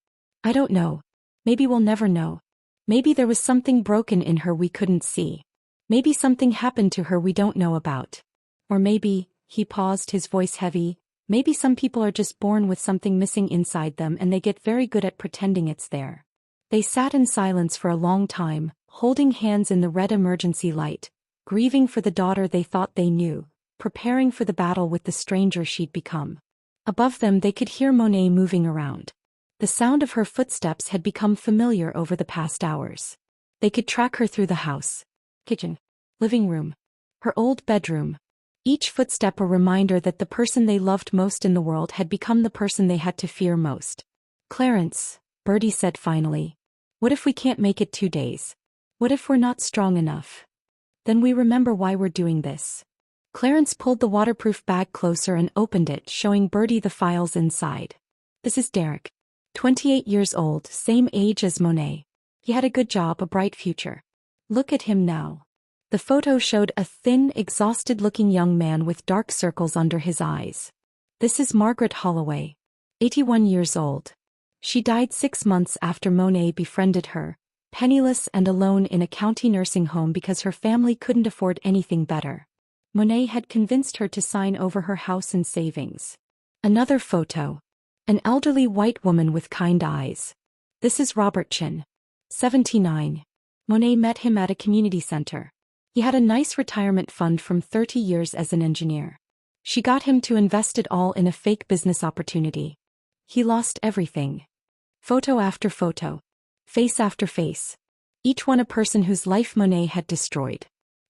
I don't know. Maybe we'll never know. Maybe there was something broken in her we couldn't see. Maybe something happened to her we don't know about. Or maybe, he paused, his voice heavy, maybe some people are just born with something missing inside them and they get very good at pretending it's there. They sat in silence for a long time, holding hands in the red emergency light, grieving for the daughter they thought they knew, preparing for the battle with the stranger she'd become. Above them they could hear Monet moving around. The sound of her footsteps had become familiar over the past hours. They could track her through the house. Kitchen. Living room. Her old bedroom. Each footstep a reminder that the person they loved most in the world had become the person they had to fear most. Clarence, Birdie said finally. What if we can't make it 2 days? What if we're not strong enough? Then we remember why we're doing this. Clarence pulled the waterproof bag closer and opened it, showing Birdie the files inside. This is Derek. 28 years old, same age as Monet. He had a good job, a bright future. Look at him now. The photo showed a thin, exhausted-looking young man with dark circles under his eyes. This is Margaret Holloway. 81 years old. She died 6 months after Monet befriended her, penniless and alone in a county nursing home because her family couldn't afford anything better. Monet had convinced her to sign over her house and savings. Another photo. An elderly white woman with kind eyes. This is Robert Chin. 79. Monet met him at a community center. He had a nice retirement fund from 30 years as an engineer. She got him to invest it all in a fake business opportunity. He lost everything. Photo after photo. Face after face. Each one a person whose life Monet had destroyed.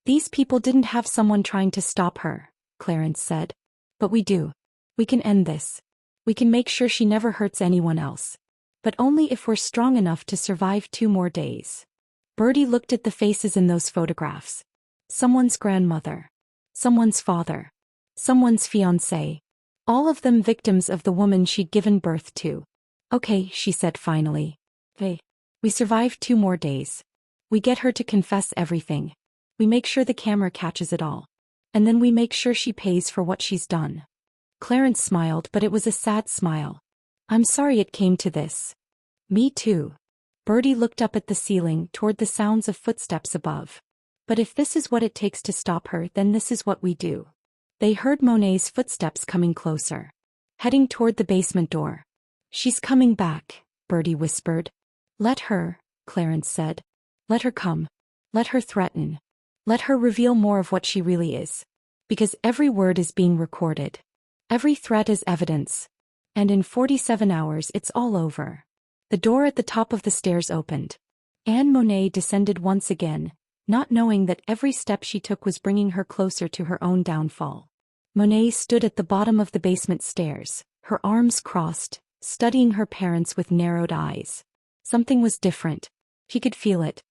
These people didn't have someone trying to stop her, Clarence said. But we do. We can end this. We can make sure she never hurts anyone else. But only if we're strong enough to survive 2 more days. Birdie looked at the faces in those photographs. Someone's grandmother. Someone's father. Someone's fiancé. All of them victims of the woman she'd given birth to. Okay, she said finally. Hey. We survive 2 more days. We get her to confess everything. We make sure the camera catches it all. And then we make sure she pays for what she's done. Clarence smiled, but it was a sad smile. I'm sorry it came to this. Me too. Birdie looked up at the ceiling, toward the sounds of footsteps above. But if this is what it takes to stop her, then this is what we do. They heard Monet's footsteps coming closer. Heading toward the basement door. She's coming back, Birdie whispered. Let her, Clarence said. Let her come. Let her threaten. Let her reveal more of what she really is. Because every word is being recorded. Every threat is evidence. And in 47 hours it's all over. The door at the top of the stairs opened. Anne Monet descended once again, not knowing that every step she took was bringing her closer to her own downfall. Monet stood at the bottom of the basement stairs, her arms crossed, studying her parents with narrowed eyes. Something was different. She could feel it.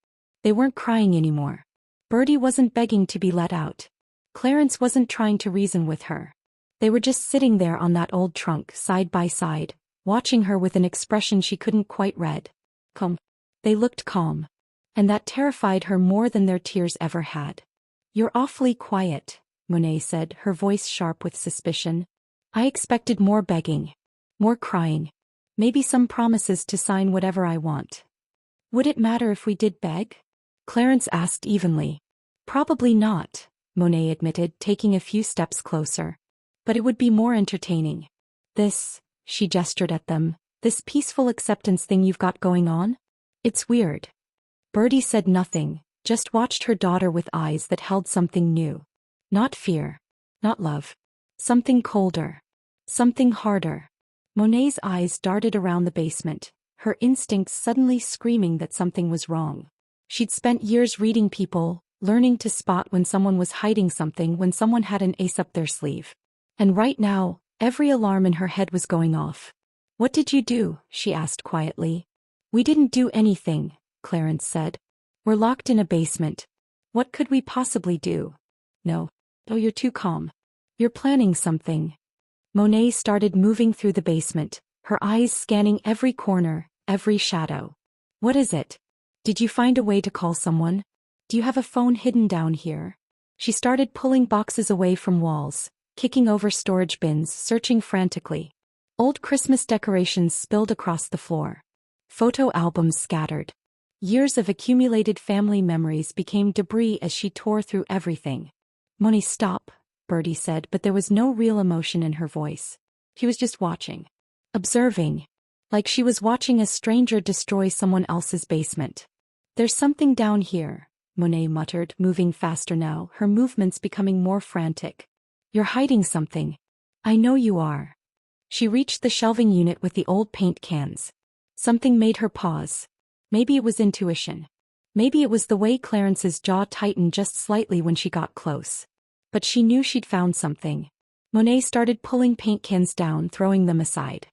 They weren't crying anymore. Birdie wasn't begging to be let out. Clarence wasn't trying to reason with her. They were just sitting there on that old trunk, side by side, watching her with an expression she couldn't quite read. Calm. They looked calm. And that terrified her more than their tears ever had. You're awfully quiet, Monet said, her voice sharp with suspicion. I expected more begging. More crying. Maybe some promises to sign whatever I want. Would it matter if we did beg? Clarence asked evenly. Probably not, Monet admitted, taking a few steps closer. But it would be more entertaining. This, she gestured at them, this peaceful acceptance thing you've got going on? It's weird. Birdie said nothing, just watched her daughter with eyes that held something new. Not fear. Not love. Something colder. Something harder. Monet's eyes darted around the basement, her instincts suddenly screaming that something was wrong. She'd spent years reading people, learning to spot when someone was hiding something, when someone had an ace up their sleeve. And right now, every alarm in her head was going off. What did you do? She asked quietly. We didn't do anything, Clarence said. We're locked in a basement. What could we possibly do? No. Oh, you're too calm. You're planning something. Monet started moving through the basement, her eyes scanning every corner, every shadow. What is it? Did you find a way to call someone? Do you have a phone hidden down here? She started pulling boxes away from walls, kicking over storage bins, searching frantically. Old Christmas decorations spilled across the floor. Photo albums scattered. Years of accumulated family memories became debris as she tore through everything. Monet, stop, Birdie said, but there was no real emotion in her voice. She was just watching. Observing. Like she was watching a stranger destroy someone else's basement. There's something down here, Monet muttered, moving faster now, her movements becoming more frantic. You're hiding something. I know you are. She reached the shelving unit with the old paint cans. Something made her pause. Maybe it was intuition. Maybe it was the way Clarence's jaw tightened just slightly when she got close. But she knew she'd found something. Monet started pulling paint cans down, throwing them aside.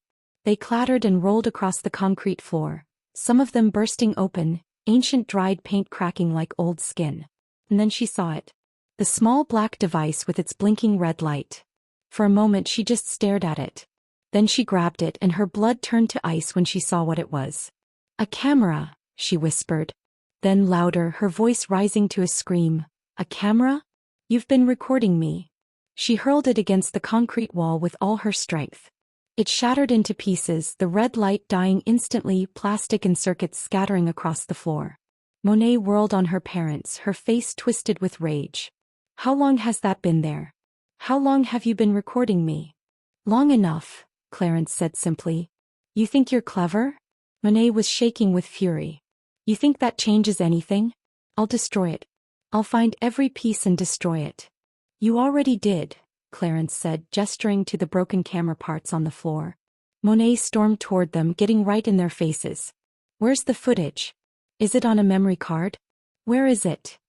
They clattered and rolled across the concrete floor, some of them bursting open, ancient dried paint cracking like old skin. And then she saw it. The small black device with its blinking red light. For a moment she just stared at it. Then she grabbed it and her blood turned to ice when she saw what it was. A camera, she whispered. Then louder, her voice rising to a scream. A camera? You've been recording me. She hurled it against the concrete wall with all her strength. It shattered into pieces, the red light dying instantly, plastic and circuits scattering across the floor. Monet whirled on her parents, her face twisted with rage. How long has that been there? How long have you been recording me? Long enough, Clarence said simply. You think you're clever? Monet was shaking with fury. You think that changes anything? I'll destroy it. I'll find every piece and destroy it. You already did, Clarence said, gesturing to the broken camera parts on the floor. Monet stormed toward them, getting right in their faces. Where's the footage? Is it on a memory card? Where is it?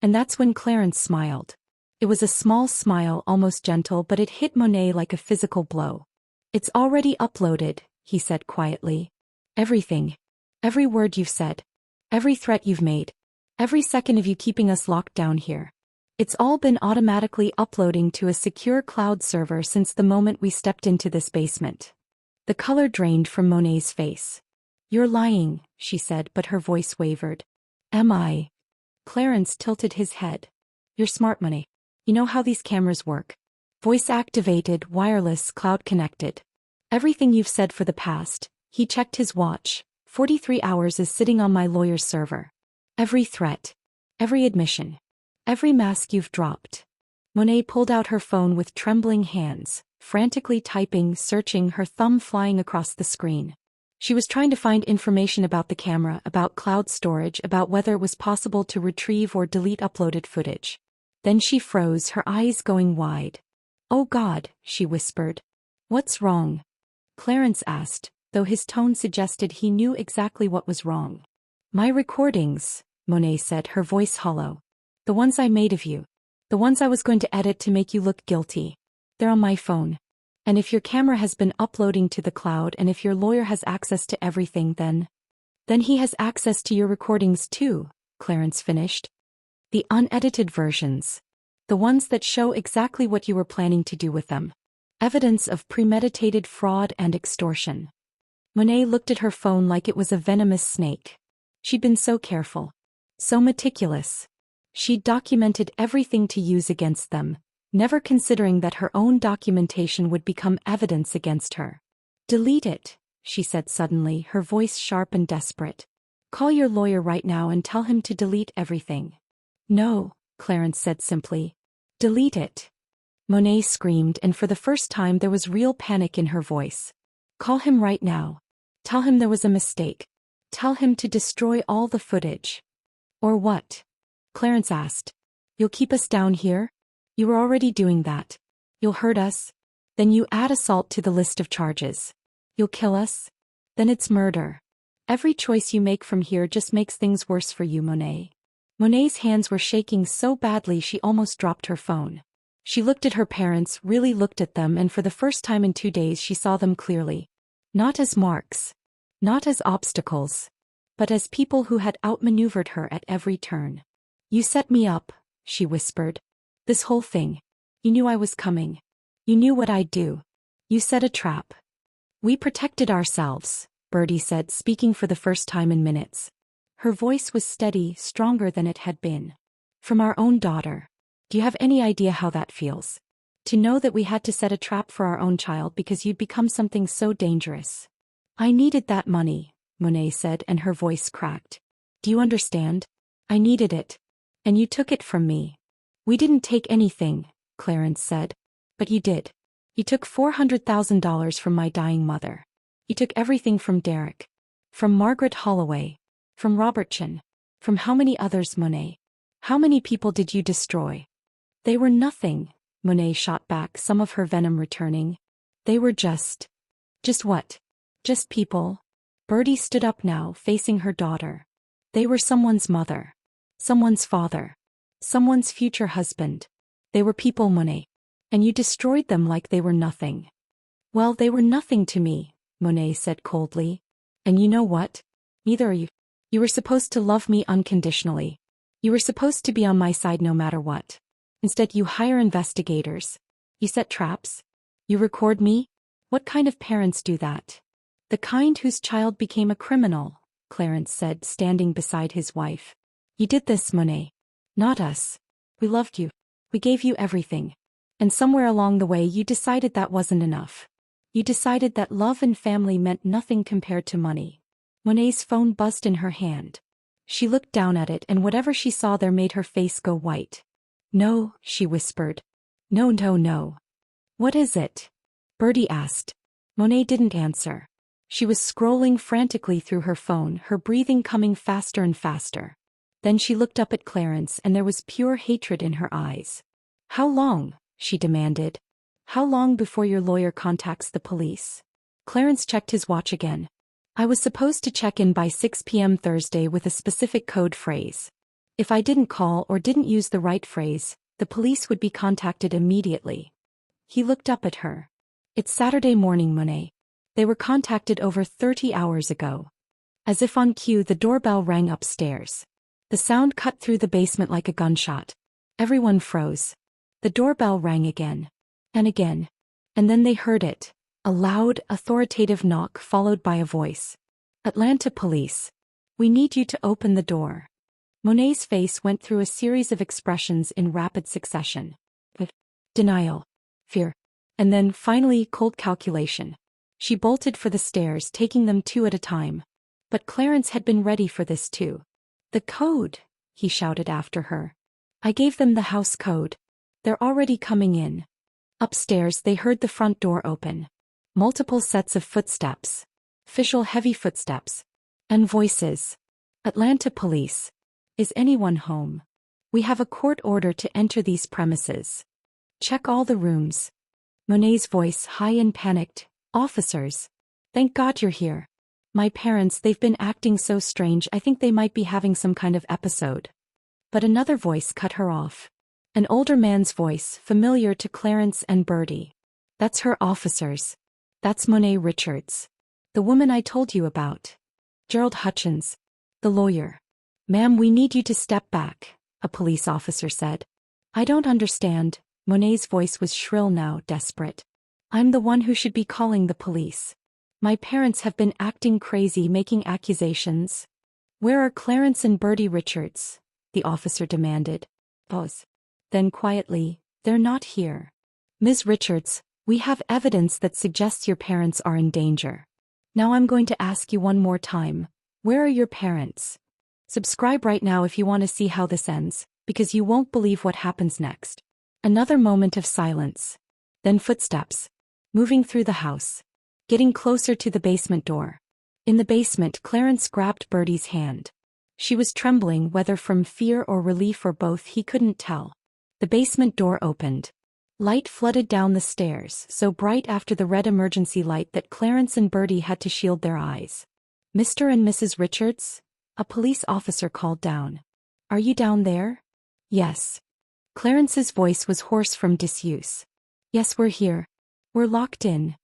And that's when Clarence smiled. It was a small smile, almost gentle, but it hit Monet like a physical blow. It's already uploaded, he said quietly. Everything. Every word you've said. Every threat you've made. Every second of you keeping us locked down here. It's all been automatically uploading to a secure cloud server since the moment we stepped into this basement. The color drained from Monet's face. You're lying, she said, but her voice wavered. Am I? Clarence tilted his head. You're smart, Monet. You know how these cameras work. Voice activated, wireless, cloud connected. Everything you've said for the past, he checked his watch, 43 hours is sitting on my lawyer's server. Every threat. Every admission. Every mask you've dropped. Monet pulled out her phone with trembling hands, frantically typing, searching, her thumb flying across the screen. She was trying to find information about the camera, about cloud storage, about whether it was possible to retrieve or delete uploaded footage. Then she froze, her eyes going wide. Oh God, she whispered. What's wrong? Clarence asked, though his tone suggested he knew exactly what was wrong. My recordings, Monet said, her voice hollow. The ones I made of you. The ones I was going to edit to make you look guilty. They're on my phone. And if your camera has been uploading to the cloud and if your lawyer has access to everything, then he has access to your recordings too, Clarence finished. The unedited versions. The ones that show exactly what you were planning to do with them. Evidence of premeditated fraud and extortion. Monet looked at her phone like it was a venomous snake. She'd been so careful. So meticulous. She'd documented everything to use against them. never considering that her own documentation would become evidence against her. "Delete it," she said suddenly, her voice sharp and desperate. "Call your lawyer right now and tell him to delete everything." "No," Clarence said simply. "Delete it." Monet screamed, and for the first time there was real panic in her voice. "Call him right now. Tell him there was a mistake. Tell him to destroy all the footage." "Or what?" Clarence asked. "You'll keep us down here? You were already doing that. You'll hurt us? Then you add assault to the list of charges. You'll kill us? Then it's murder. Every choice you make from here just makes things worse for you, Monet." Monet's hands were shaking so badly she almost dropped her phone. She looked at her parents, really looked at them, and for the first time in 2 days she saw them clearly. Not as marks. Not as obstacles. But as people who had outmaneuvered her at every turn. "You set me up," she whispered. "This whole thing. You knew I was coming. You knew what I'd do. You set a trap." "We protected ourselves," Birdie said, speaking for the first time in minutes. Her voice was steady, stronger than it had been. "From our own daughter. Do you have any idea how that feels? To know that we had to set a trap for our own child because you'd become something so dangerous." "I needed that money," Monet said, and her voice cracked. "Do you understand? I needed it. And you took it from me." "We didn't take anything," Clarence said. "But you did. You took $400,000 from my dying mother. You took everything from Derek. From Margaret Holloway. From Robert Chin. From how many others, Monet? How many people did you destroy?" "They were nothing," Monet shot back, some of her venom returning. "They were just..." "Just what?" "Just people." Birdie stood up now, facing her daughter. "They were someone's mother. Someone's father. Someone's future husband. They were people, Monet. And you destroyed them like they were nothing." "Well, they were nothing to me," Monet said coldly. "And you know what? Neither are you. You were supposed to love me unconditionally. You were supposed to be on my side no matter what. Instead, you hire investigators. You set traps. You record me. What kind of parents do that?" "The kind whose child became a criminal," Clarence said, standing beside his wife. "You did this, Monet. Not us. We loved you. We gave you everything. And somewhere along the way you decided that wasn't enough. You decided that love and family meant nothing compared to money." Monet's phone buzzed in her hand. She looked down at it, and whatever she saw there made her face go white. "No," she whispered. "No, no, no." "What is it?" Birdie asked. Monet didn't answer. She was scrolling frantically through her phone, her breathing coming faster and faster. Then she looked up at Clarence, and there was pure hatred in her eyes. "How long?" she demanded. "How long before your lawyer contacts the police?" Clarence checked his watch again. "I was supposed to check in by 6 p.m. Thursday with a specific code phrase. If I didn't call or didn't use the right phrase, the police would be contacted immediately." He looked up at her. "It's Saturday morning, Monet. They were contacted over 30 hours ago." As if on cue, the doorbell rang upstairs. The sound cut through the basement like a gunshot. Everyone froze. The doorbell rang again. And again. And then they heard it. A loud, authoritative knock followed by a voice. "Atlanta Police. We need you to open the door." Monet's face went through a series of expressions in rapid succession. Denial. Fear. And then, finally, cold calculation. She bolted for the stairs, taking them 2 at a time. But Clarence had been ready for this too. "The code," he shouted after her. "I gave them the house code. They're already coming in." Upstairs they heard the front door open. Multiple sets of footsteps. Official heavy footsteps. And voices. "Atlanta Police. Is anyone home? We have a court order to enter these premises. Check all the rooms." Monet's voice, high and panicked. "Officers. Thank God you're here. My parents, they've been acting so strange, I think they might be having some kind of episode." But another voice cut her off. An older man's voice, familiar to Clarence and Birdie. "That's her, officers. That's Monet Richards. The woman I told you about. Gerald Hutchins. The lawyer." "Ma'am, we need you to step back," a police officer said. "I don't understand." Monet's voice was shrill now, desperate. "I'm the one who should be calling the police. My parents have been acting crazy, making accusations." "Where are Clarence and Birdie Richards?" the officer demanded. Pause. Then quietly, They're not here. Ms. Richards, we have evidence that suggests your parents are in danger. Now I'm going to ask you one more time. Where are your parents? Subscribe right now if you want to see how this ends, because you won't believe what happens next. Another moment of silence. Then footsteps. Moving through the house. Getting closer to the basement door. In the basement, Clarence grabbed Birdie's hand. She was trembling, whether from fear or relief or both, he couldn't tell. The basement door opened. Light flooded down the stairs, so bright after the red emergency light that Clarence and Birdie had to shield their eyes. Mr. and Mrs. Richards? A police officer called down. Are you down there? Yes. Clarence's voice was hoarse from disuse. Yes, we're here. We're locked in.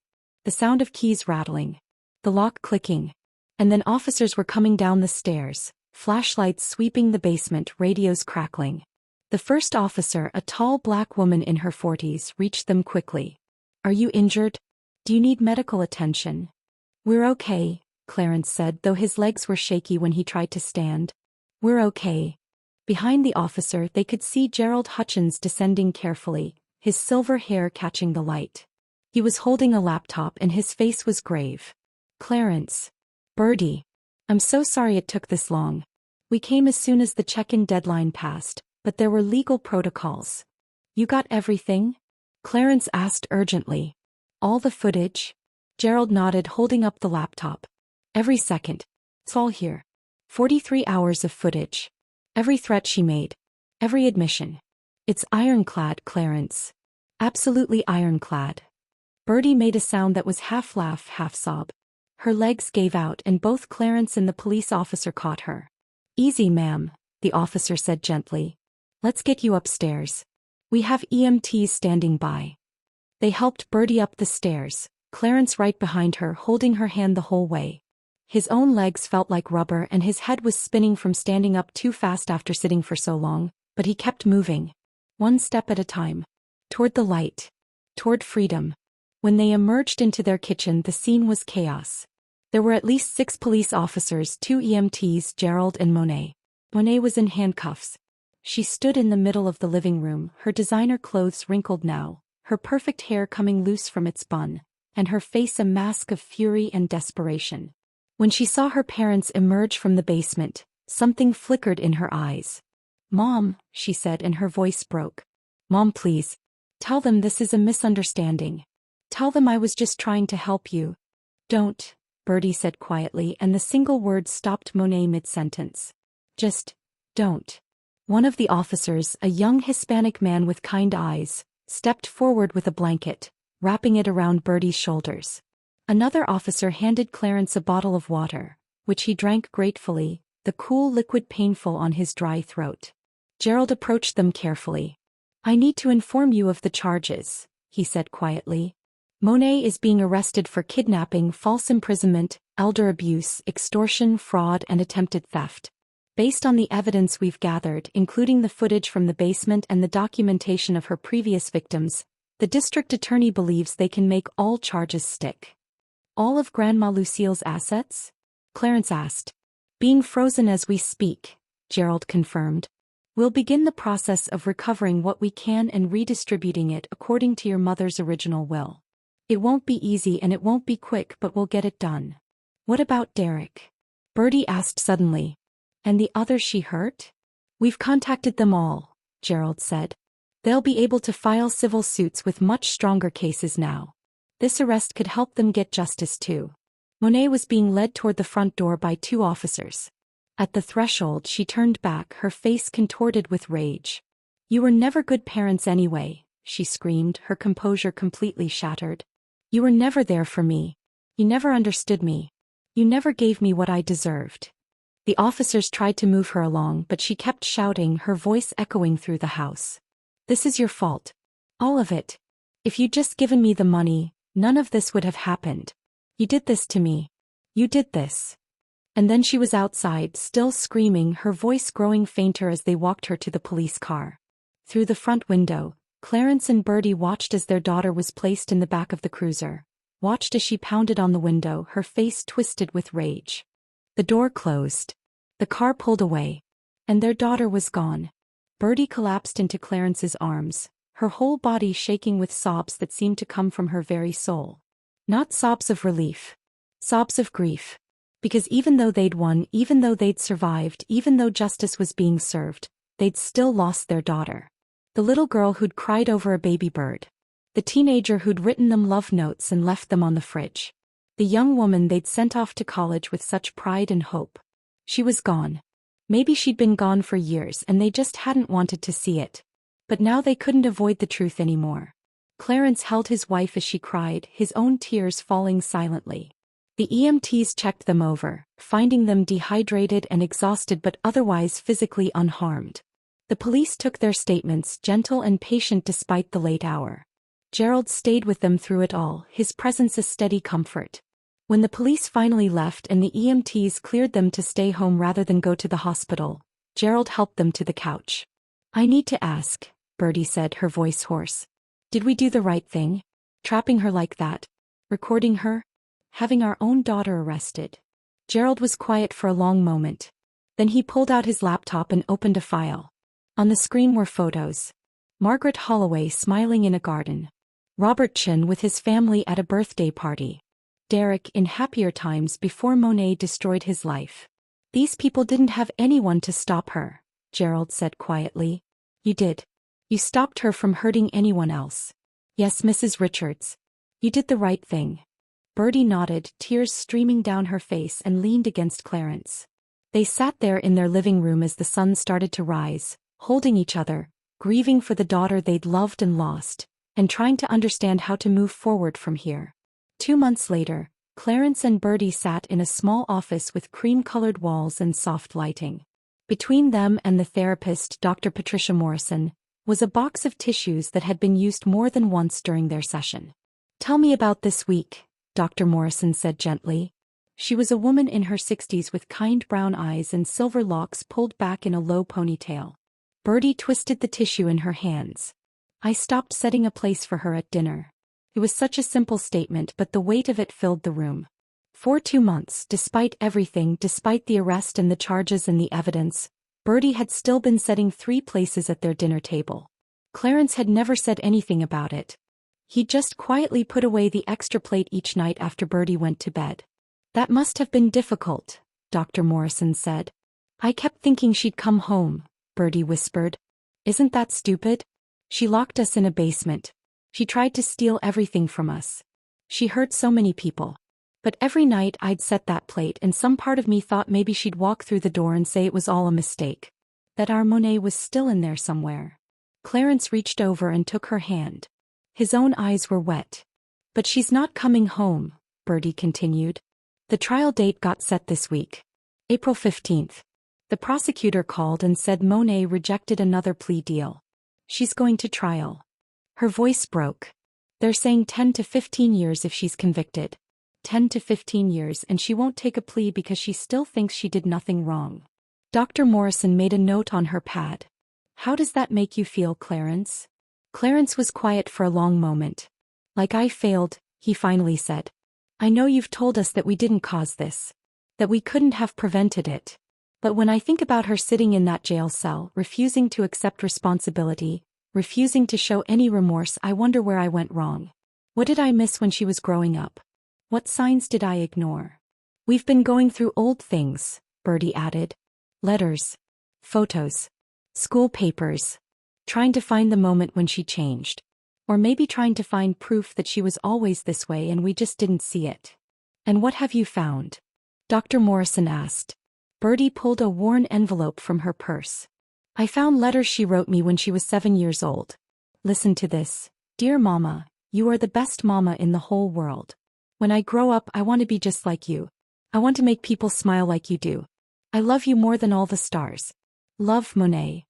The sound of keys rattling. The lock clicking. And then officers were coming down the stairs, flashlights sweeping the basement, radios crackling. The first officer, a tall black woman in her 40s, reached them quickly. Are you injured? Do you need medical attention? We're okay, Clarence said, though his legs were shaky when he tried to stand. We're okay. Behind the officer, they could see Gerald Hutchins descending carefully, his silver hair catching the light. He was holding a laptop and his face was grave. Clarence. Birdie. I'm so sorry it took this long. We came as soon as the check-in deadline passed, but there were legal protocols. You got everything? Clarence asked urgently. All the footage? Gerald nodded, holding up the laptop. Every second. It's all here. 43 hours of footage. Every threat she made. Every admission. It's ironclad, Clarence. Absolutely ironclad. Birdie made a sound that was half laugh, half sob. Her legs gave out and both Clarence and the police officer caught her. Easy, ma'am, the officer said gently. Let's get you upstairs. We have EMTs standing by. They helped Birdie up the stairs, Clarence right behind her, holding her hand the whole way. His own legs felt like rubber and his head was spinning from standing up too fast after sitting for so long, but he kept moving. One step at a time. Toward the light. Toward freedom. When they emerged into their kitchen, the scene was chaos. There were at least 6 police officers, 2 EMTs, Gerald and Monet. Monet was in handcuffs. She stood in the middle of the living room, her designer clothes wrinkled now, her perfect hair coming loose from its bun, and her face a mask of fury and desperation. When she saw her parents emerge from the basement, something flickered in her eyes. Mom, she said, and her voice broke. Mom, please. Tell them this is a misunderstanding. Tell them I was just trying to help you. Don't, Birdie said quietly, and the single word stopped Monet mid-sentence. Just, don't. One of the officers, a young Hispanic man with kind eyes, stepped forward with a blanket, wrapping it around Birdie's shoulders. Another officer handed Clarence a bottle of water, which he drank gratefully, the cool liquid painful on his dry throat. Gerald approached them carefully. I need to inform you of the charges, he said quietly. Monet is being arrested for kidnapping, false imprisonment, elder abuse, extortion, fraud, and attempted theft. Based on the evidence we've gathered, including the footage from the basement and the documentation of her previous victims, the district attorney believes they can make all charges stick. All of Grandma Lucille's assets? Clarence asked. Being frozen as we speak, Gerald confirmed. We'll begin the process of recovering what we can and redistributing it according to your mother's original will. It won't be easy and it won't be quick, but we'll get it done. What about Derek? Birdie asked suddenly. And the others she hurt? We've contacted them all, Gerald said. They'll be able to file civil suits with much stronger cases now. This arrest could help them get justice too. Monet was being led toward the front door by 2 officers. At the threshold, she turned back, her face contorted with rage. You were never good parents anyway, she screamed, her composure completely shattered. You were never there for me. You never understood me. You never gave me what I deserved. The officers tried to move her along, but she kept shouting, her voice echoing through the house. This is your fault. All of it. If you'd just given me the money, none of this would have happened. You did this to me. You did this. And then she was outside, still screaming, her voice growing fainter as they walked her to the police car. Through the front window, Clarence and Birdie watched as their daughter was placed in the back of the cruiser, watched as she pounded on the window, her face twisted with rage. The door closed. The car pulled away. And their daughter was gone. Birdie collapsed into Clarence's arms, her whole body shaking with sobs that seemed to come from her very soul. Not sobs of relief. Sobs of grief. Because even though they'd won, even though they'd survived, even though justice was being served, they'd still lost their daughter. The little girl who'd cried over a baby bird. The teenager who'd written them love notes and left them on the fridge. The young woman they'd sent off to college with such pride and hope. She was gone. Maybe she'd been gone for years and they just hadn't wanted to see it. But now they couldn't avoid the truth anymore. Clarence held his wife as she cried, his own tears falling silently. The EMTs checked them over, finding them dehydrated and exhausted but otherwise physically unharmed. The police took their statements, gentle and patient despite the late hour. Gerald stayed with them through it all, his presence a steady comfort. When the police finally left and the EMTs cleared them to stay home rather than go to the hospital, Gerald helped them to the couch. "I need to ask," Birdie said, her voice hoarse. "Did we do the right thing? Trapping her like that? Recording her? Having our own daughter arrested?" Gerald was quiet for a long moment. Then he pulled out his laptop and opened a file. On the screen were photos. Margaret Holloway smiling in a garden. Robert Chin with his family at a birthday party. Derek in happier times before Monet destroyed his life. "These people didn't have anyone to stop her," Gerald said quietly. "You did. You stopped her from hurting anyone else. Yes, Mrs. Richards. You did the right thing." Birdie nodded, tears streaming down her face, and leaned against Clarence. They sat there in their living room as the sun started to rise, holding each other, grieving for the daughter they'd loved and lost, and trying to understand how to move forward from here. 2 months later, Clarence and Birdie sat in a small office with cream-colored walls and soft lighting. Between them and the therapist, Dr. Patricia Morrison, was a box of tissues that had been used more than once during their session. "Tell me about this week," Dr. Morrison said gently. She was a woman in her 60s with kind brown eyes and silver locks pulled back in a low ponytail. Birdie twisted the tissue in her hands. "I stopped setting a place for her at dinner." It was such a simple statement, but the weight of it filled the room. For 2 months, despite everything, despite the arrest and the charges and the evidence, Birdie had still been setting 3 places at their dinner table. Clarence had never said anything about it. He'd just quietly put away the extra plate each night after Birdie went to bed. "That must have been difficult," Dr. Morrison said. "I kept thinking she'd come home," Birdie whispered. "Isn't that stupid? She locked us in a basement. She tried to steal everything from us. She hurt so many people. But every night I'd set that plate and some part of me thought maybe she'd walk through the door and say it was all a mistake. That our Monet was still in there somewhere." Clarence reached over and took her hand. His own eyes were wet. "But she's not coming home," Birdie continued. "The trial date got set this week. April 15th. The prosecutor called and said Monet rejected another plea deal. She's going to trial." Her voice broke. "They're saying 10 to 15 years if she's convicted. 10 to 15 years, and she won't take a plea because she still thinks she did nothing wrong." Dr. Morrison made a note on her pad. "How does that make you feel, Clarence?" Clarence was quiet for a long moment. "Like I failed," he finally said. "I know you've told us that we didn't cause this. That we couldn't have prevented it. But when I think about her sitting in that jail cell, refusing to accept responsibility, refusing to show any remorse, I wonder where I went wrong. What did I miss when she was growing up? What signs did I ignore?" "We've been going through old things," Birdie added. "Letters. Photos. School papers. Trying to find the moment when she changed. Or maybe trying to find proof that she was always this way and we just didn't see it." "And what have you found?" Dr. Morrison asked. Birdie pulled a worn envelope from her purse. "I found letters she wrote me when she was 7 years old. Listen to this. Dear Mama, you are the best mama in the whole world. When I grow up, I want to be just like you. I want to make people smile like you do. I love you more than all the stars. Love, Monet."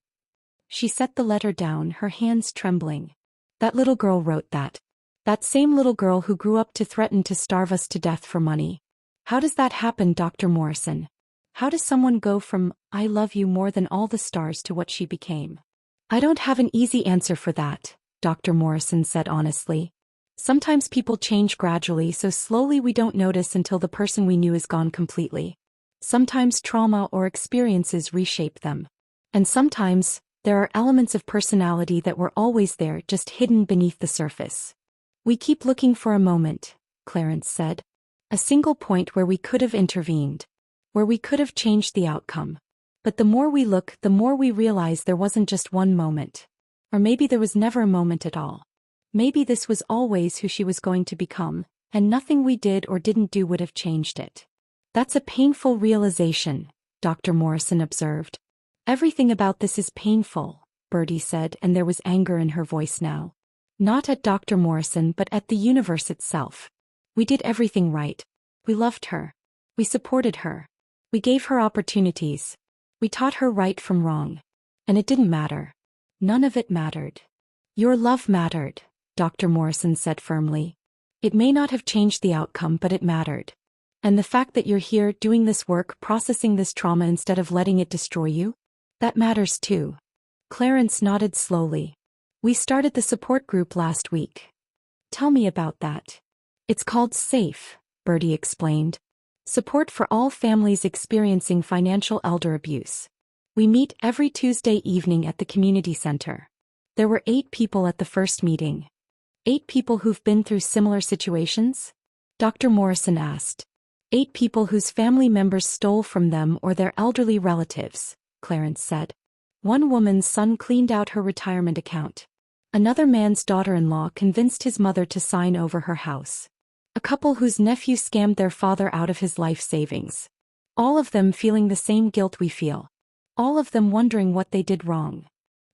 She set the letter down, her hands trembling. "That little girl wrote that. That same little girl who grew up to threaten to starve us to death for money. How does that happen, Dr. Morrison? How does someone go from, 'I love you more than all the stars' to what she became?" "I don't have an easy answer for that," Dr. Morrison said honestly. "Sometimes people change gradually, so slowly we don't notice until the person we knew is gone completely. Sometimes trauma or experiences reshape them. And sometimes, There are elements of personality that were always there, just hidden beneath the surface. We keep looking for a moment, Clarence said. A single point where we could have intervened. Where we could have changed the outcome. But the more we look, the more we realize there wasn't just one moment. Or maybe there was never a moment at all. Maybe this was always who she was going to become, and nothing we did or didn't do would have changed it. That's a painful realization, Dr. Morrison observed. Everything about this is painful, Birdie said, and there was anger in her voice now. Not at Dr. Morrison but at the universe itself. We did everything right. We loved her. We supported her. We gave her opportunities. We taught her right from wrong. And it didn't matter. None of it mattered. Your love mattered, Dr. Morrison said firmly. It may not have changed the outcome, but it mattered. And the fact that you're here doing this work, processing this trauma instead of letting it destroy you, that matters too. Clarence nodded slowly. We started the support group last week. Tell me about that. It's called SAFE, Birdie explained. Support for all families experiencing financial elder abuse. We meet every Tuesday evening at the community center. There were 8 people at the first meeting. 8 people who've been through similar situations? Dr. Morrison asked. 8 people whose family members stole from them or their elderly relatives, Clarence said. One woman's son cleaned out her retirement account. Another man's daughter-in-law convinced his mother to sign over her house. A couple whose nephew scammed their father out of his life savings. All of them feeling the same guilt we feel. All of them wondering what they did wrong.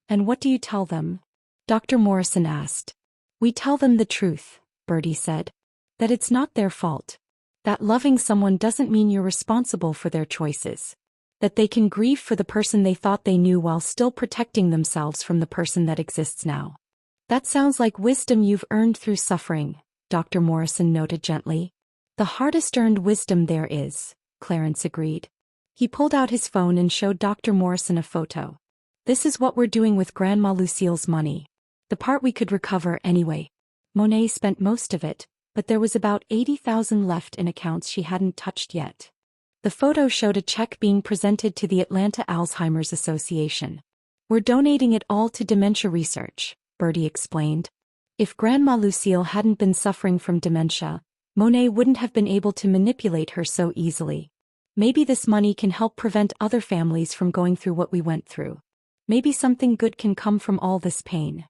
And what do you tell them? Dr. Morrison asked. We tell them the truth, Birdie said. That it's not their fault. That loving someone doesn't mean you're responsible for their choices. That they can grieve for the person they thought they knew while still protecting themselves from the person that exists now. That sounds like wisdom you've earned through suffering, Dr. Morrison noted gently. The hardest earned wisdom there is, Clarence agreed. He pulled out his phone and showed Dr. Morrison a photo. This is what we're doing with Grandma Lucille's money. The part we could recover anyway. Monet spent most of it, but there was about $80,000 left in accounts she hadn't touched yet. The photo showed a check being presented to the Atlanta Alzheimer's Association. We're donating it all to dementia research, Birdie explained. If Grandma Lucille hadn't been suffering from dementia, Monet wouldn't have been able to manipulate her so easily. Maybe this money can help prevent other families from going through what we went through. Maybe something good can come from all this pain.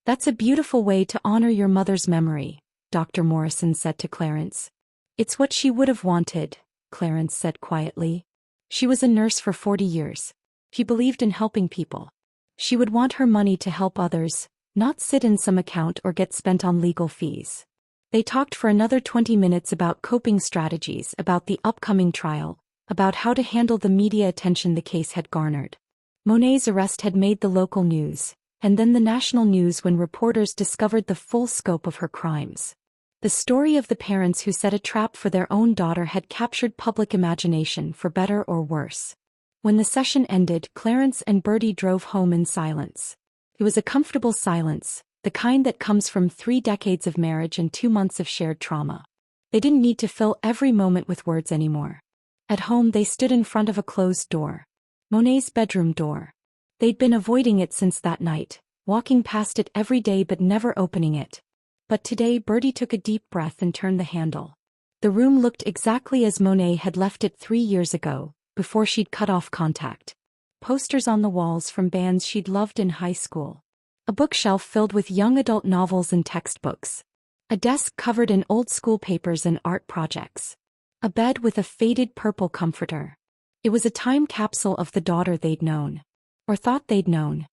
That's a beautiful way to honor your mother's memory, Dr. Morrison said to Clarence. It's what she would have wanted, Clarence said quietly. She was a nurse for 40 years. She believed in helping people. She would want her money to help others, not sit in some account or get spent on legal fees. They talked for another 20 minutes about coping strategies, about the upcoming trial, about how to handle the media attention the case had garnered. Monet's arrest had made the local news, and then the national news when reporters discovered the full scope of her crimes. The story of the parents who set a trap for their own daughter had captured public imagination for better or worse. When the session ended, Clarence and Birdie drove home in silence. It was a comfortable silence, the kind that comes from 3 decades of marriage and 2 months of shared trauma. They didn't need to fill every moment with words anymore. At home they stood in front of a closed door. Monet's bedroom door. They'd been avoiding it since that night, walking past it every day but never opening it. But today Birdie took a deep breath and turned the handle. The room looked exactly as Monet had left it 3 years ago, before she'd cut off contact. Posters on the walls from bands she'd loved in high school. A bookshelf filled with young adult novels and textbooks. A desk covered in old school papers and art projects. A bed with a faded purple comforter. It was a time capsule of the daughter they'd known. Or thought they'd known.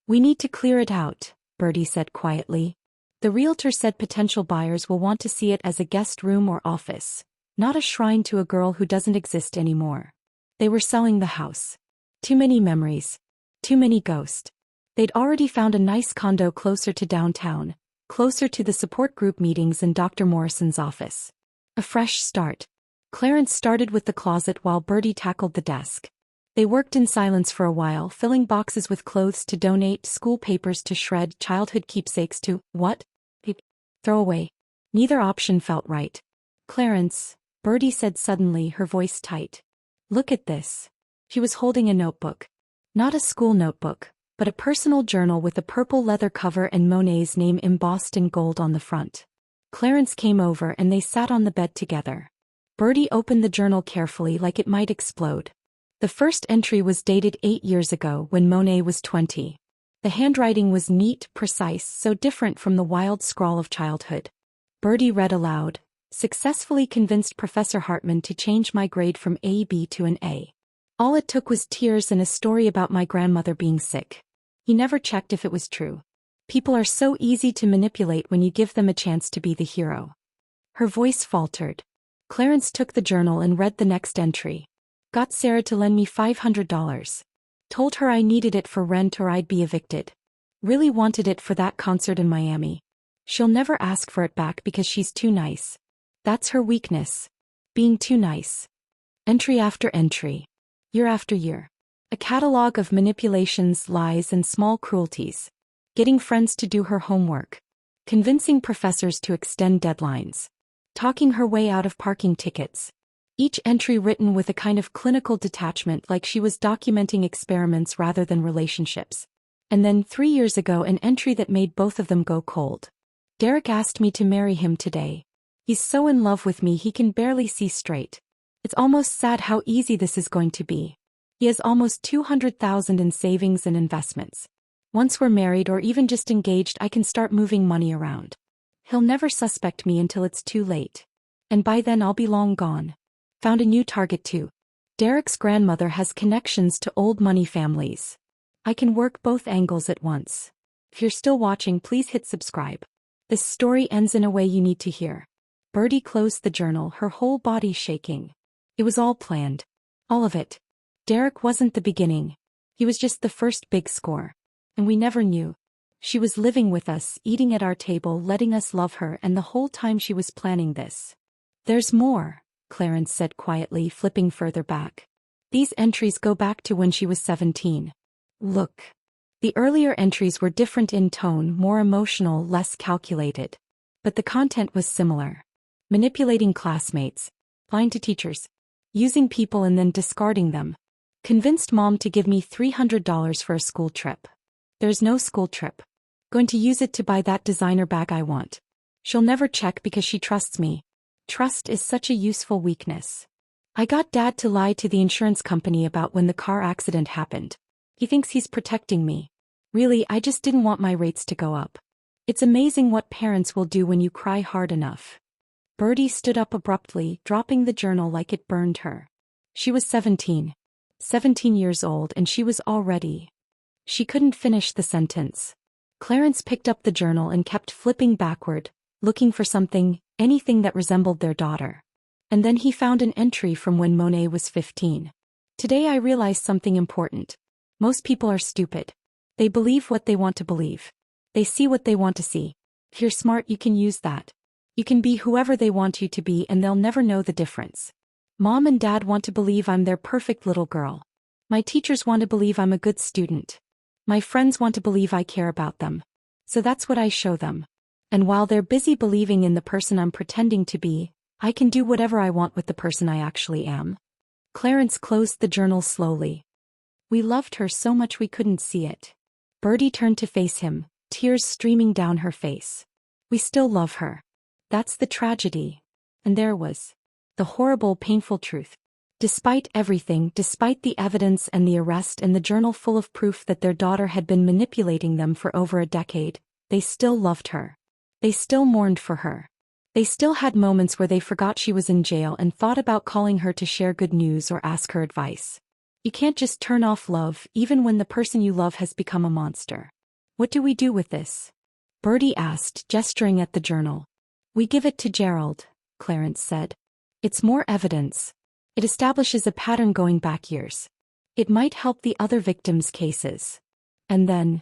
We need to clear it out, Birdie said quietly. The realtor said potential buyers will want to see it as a guest room or office, not a shrine to a girl who doesn't exist anymore. They were selling the house. Too many memories. Too many ghosts. They'd already found a nice condo closer to downtown, closer to the support group meetings and Dr. Morrison's office. A fresh start. Clarence started with the closet while Birdie tackled the desk. They worked in silence for a while, filling boxes with clothes to donate, school papers to shred, childhood keepsakes to, what? Throw away. Neither option felt right. Clarence, Birdie said suddenly, her voice tight. Look at this. She was holding a notebook. Not a school notebook, but a personal journal with a purple leather cover and Monet's name embossed in gold on the front. Clarence came over and they sat on the bed together. Birdie opened the journal carefully like it might explode. The first entry was dated 8 years ago when Monet was 20. The handwriting was neat, precise, so different from the wild scrawl of childhood. Birdie read aloud, "Successfully convinced Professor Hartman to change my grade from A/B to an A. All it took was tears and a story about my grandmother being sick. He never checked if it was true. People are so easy to manipulate when you give them a chance to be the hero." Her voice faltered. Clarence took the journal and read the next entry. "Got Sarah to lend me $500. Told her I needed it for rent or I'd be evicted. Really wanted it for that concert in Miami. She'll never ask for it back because she's too nice. That's her weakness. Being too nice." Entry after entry. Year after year. A catalogue of manipulations, lies, and small cruelties. Getting friends to do her homework. Convincing professors to extend deadlines. Talking her way out of parking tickets. Each entry written with a kind of clinical detachment, like she was documenting experiments rather than relationships. And then 3 years ago, an entry that made both of them go cold. "Derek asked me to marry him today. He's so in love with me he can barely see straight. It's almost sad how easy this is going to be. He has almost 200,000 in savings and investments. Once we're married or even just engaged, I can start moving money around. He'll never suspect me until it's too late. And by then I'll be long gone. Found a new target too. Derek's grandmother has connections to old money families. I can work both angles at once. If you're still watching, please hit subscribe. This story ends in a way you need to hear." Birdie closed the journal, her whole body shaking. It was all planned. All of it. Derek wasn't the beginning. He was just the first big score. And we never knew. She was living with us, eating at our table, letting us love her, and the whole time she was planning this. "There's more," Clarence said quietly, flipping further back. "These entries go back to when she was 17. Look." The earlier entries were different in tone, more emotional, less calculated. But the content was similar. Manipulating classmates. Lying to teachers. Using people and then discarding them. Convinced mom to give me $300 for a school trip. There's no school trip. Going to use it to buy that designer bag I want. She'll never check because she trusts me. Trust is such a useful weakness. I got dad to lie to the insurance company about when the car accident happened. He thinks he's protecting me. Really, I just didn't want my rates to go up. It's amazing what parents will do when you cry hard enough." Birdie stood up abruptly, dropping the journal like it burned her. She was 17. 17 years old, and she was already. She couldn't finish the sentence. Clarence picked up the journal and kept flipping backward, looking for something, anything that resembled their daughter. And then he found an entry from when Monet was 15. "Today I realized something important. Most people are stupid. They believe what they want to believe. They see what they want to see. If you're smart, you can use that. You can be whoever they want you to be and they'll never know the difference. Mom and dad want to believe I'm their perfect little girl. My teachers want to believe I'm a good student. My friends want to believe I care about them. So that's what I show them. And while they're busy believing in the person I'm pretending to be, I can do whatever I want with the person I actually am." Clarence closed the journal slowly. "We loved her so much we couldn't see it." Birdie turned to face him, tears streaming down her face. "We still love her. That's the tragedy." And there was the horrible, painful truth. Despite everything, despite the evidence and the arrest and the journal full of proof that their daughter had been manipulating them for over a decade, they still loved her. They still mourned for her. They still had moments where they forgot she was in jail and thought about calling her to share good news or ask her advice. You can't just turn off love, even when the person you love has become a monster. "What do we do with this?" Birdie asked, gesturing at the journal. "We give it to Gerald," Clarence said. "It's more evidence. It establishes a pattern going back years. It might help the other victims' cases. And then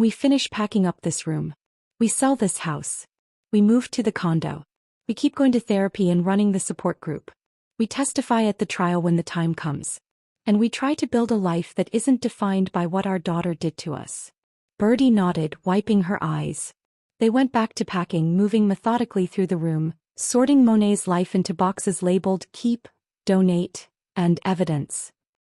we finish packing up this room. We sell this house. We move to the condo. We keep going to therapy and running the support group. We testify at the trial when the time comes. And we try to build a life that isn't defined by what our daughter did to us." Birdie nodded, wiping her eyes. They went back to packing, moving methodically through the room, sorting Monet's life into boxes labeled Keep, Donate, and Evidence.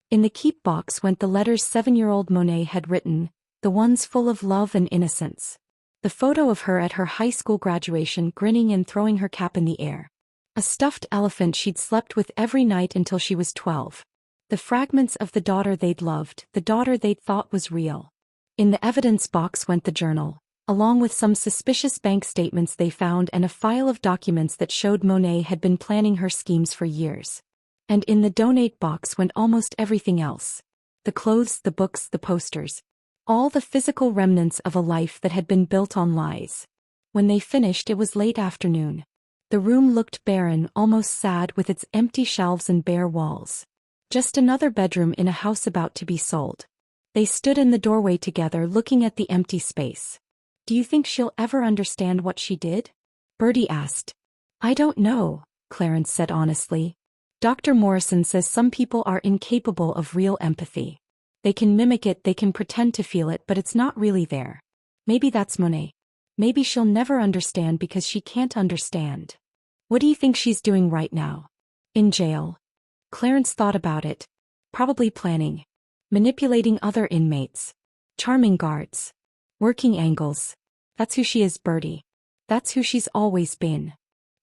In the keep box went the letters 7-year-old Monet had written, the ones full of love and innocence. The photo of her at her high school graduation grinning and throwing her cap in the air. A stuffed elephant she'd slept with every night until she was 12. The fragments of the daughter they'd loved, the daughter they'd thought was real. In the evidence box went the journal, along with some suspicious bank statements they found and a file of documents that showed Monet had been planning her schemes for years. And in the donate box went almost everything else. The clothes, the books, the posters. All the physical remnants of a life that had been built on lies. When they finished, it was late afternoon. The room looked barren, almost sad, with its empty shelves and bare walls. Just another bedroom in a house about to be sold. They stood in the doorway together, looking at the empty space. "Do you think she'll ever understand what she did?" Birdie asked. "I don't know," Clarence said honestly. "Dr. Morrison says some people are incapable of real empathy. They can mimic it, they can pretend to feel it, but it's not really there. Maybe that's Monet. Maybe she'll never understand because she can't understand." "What do you think she's doing right now?" "In jail." Clarence thought about it. Probably planning. Manipulating other inmates. Charming guards. Working angles. That's who she is, Birdie. That's who she's always been.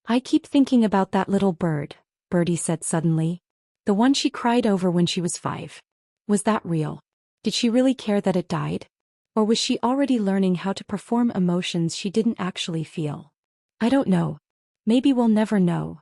"I keep thinking about that little bird," Birdie said suddenly. "The one she cried over when she was 5. Was that real? Did she really care that it died? Or was she already learning how to perform emotions she didn't actually feel? I don't know. Maybe we'll never know."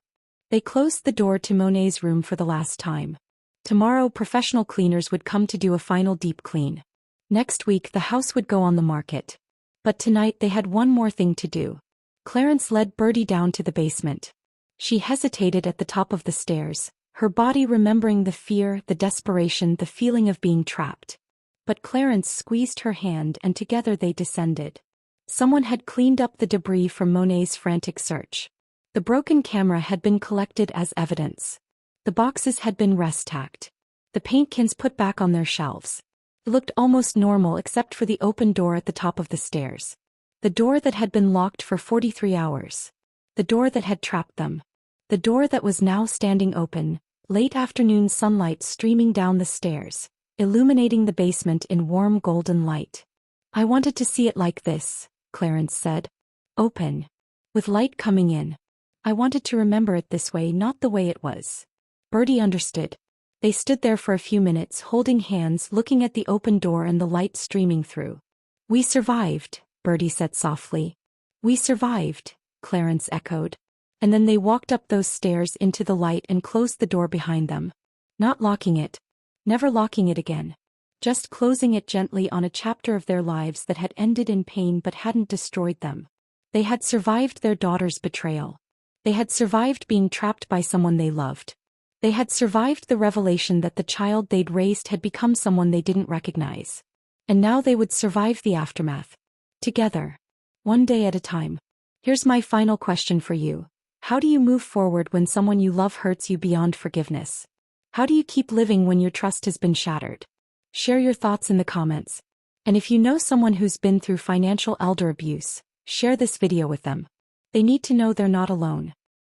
They closed the door to Monet's room for the last time. Tomorrow professional cleaners would come to do a final deep clean. Next week the house would go on the market. But tonight they had one more thing to do. Clarence led Birdie down to the basement. She hesitated at the top of the stairs, her body remembering the fear, the desperation, the feeling of being trapped. But Clarence squeezed her hand and together they descended. Someone had cleaned up the debris from Monet's frantic search. The broken camera had been collected as evidence. The boxes had been restacked. The paint cans put back on their shelves. It looked almost normal except for the open door at the top of the stairs. The door that had been locked for 43 hours. The door that had trapped them. The door that was now standing open, late afternoon sunlight streaming down the stairs, illuminating the basement in warm golden light. "I wanted to see it like this," Clarence said. "Open. With light coming in. I wanted to remember it this way, not the way it was." Birdie understood. They stood there for a few minutes, holding hands, looking at the open door and the light streaming through. "We survived," Birdie said softly. "We survived," Clarence echoed. And then they walked up those stairs into the light and closed the door behind them. Not locking it. Never locking it again. Just closing it gently on a chapter of their lives that had ended in pain but hadn't destroyed them. They had survived their daughter's betrayal. They had survived being trapped by someone they loved. They had survived the revelation that the child they'd raised had become someone they didn't recognize. And now they would survive the aftermath. Together. One day at a time. Here's my final question for you. How do you move forward when someone you love hurts you beyond forgiveness? How do you keep living when your trust has been shattered? Share your thoughts in the comments. And if you know someone who's been through financial elder abuse, share this video with them. They need to know they're not alone.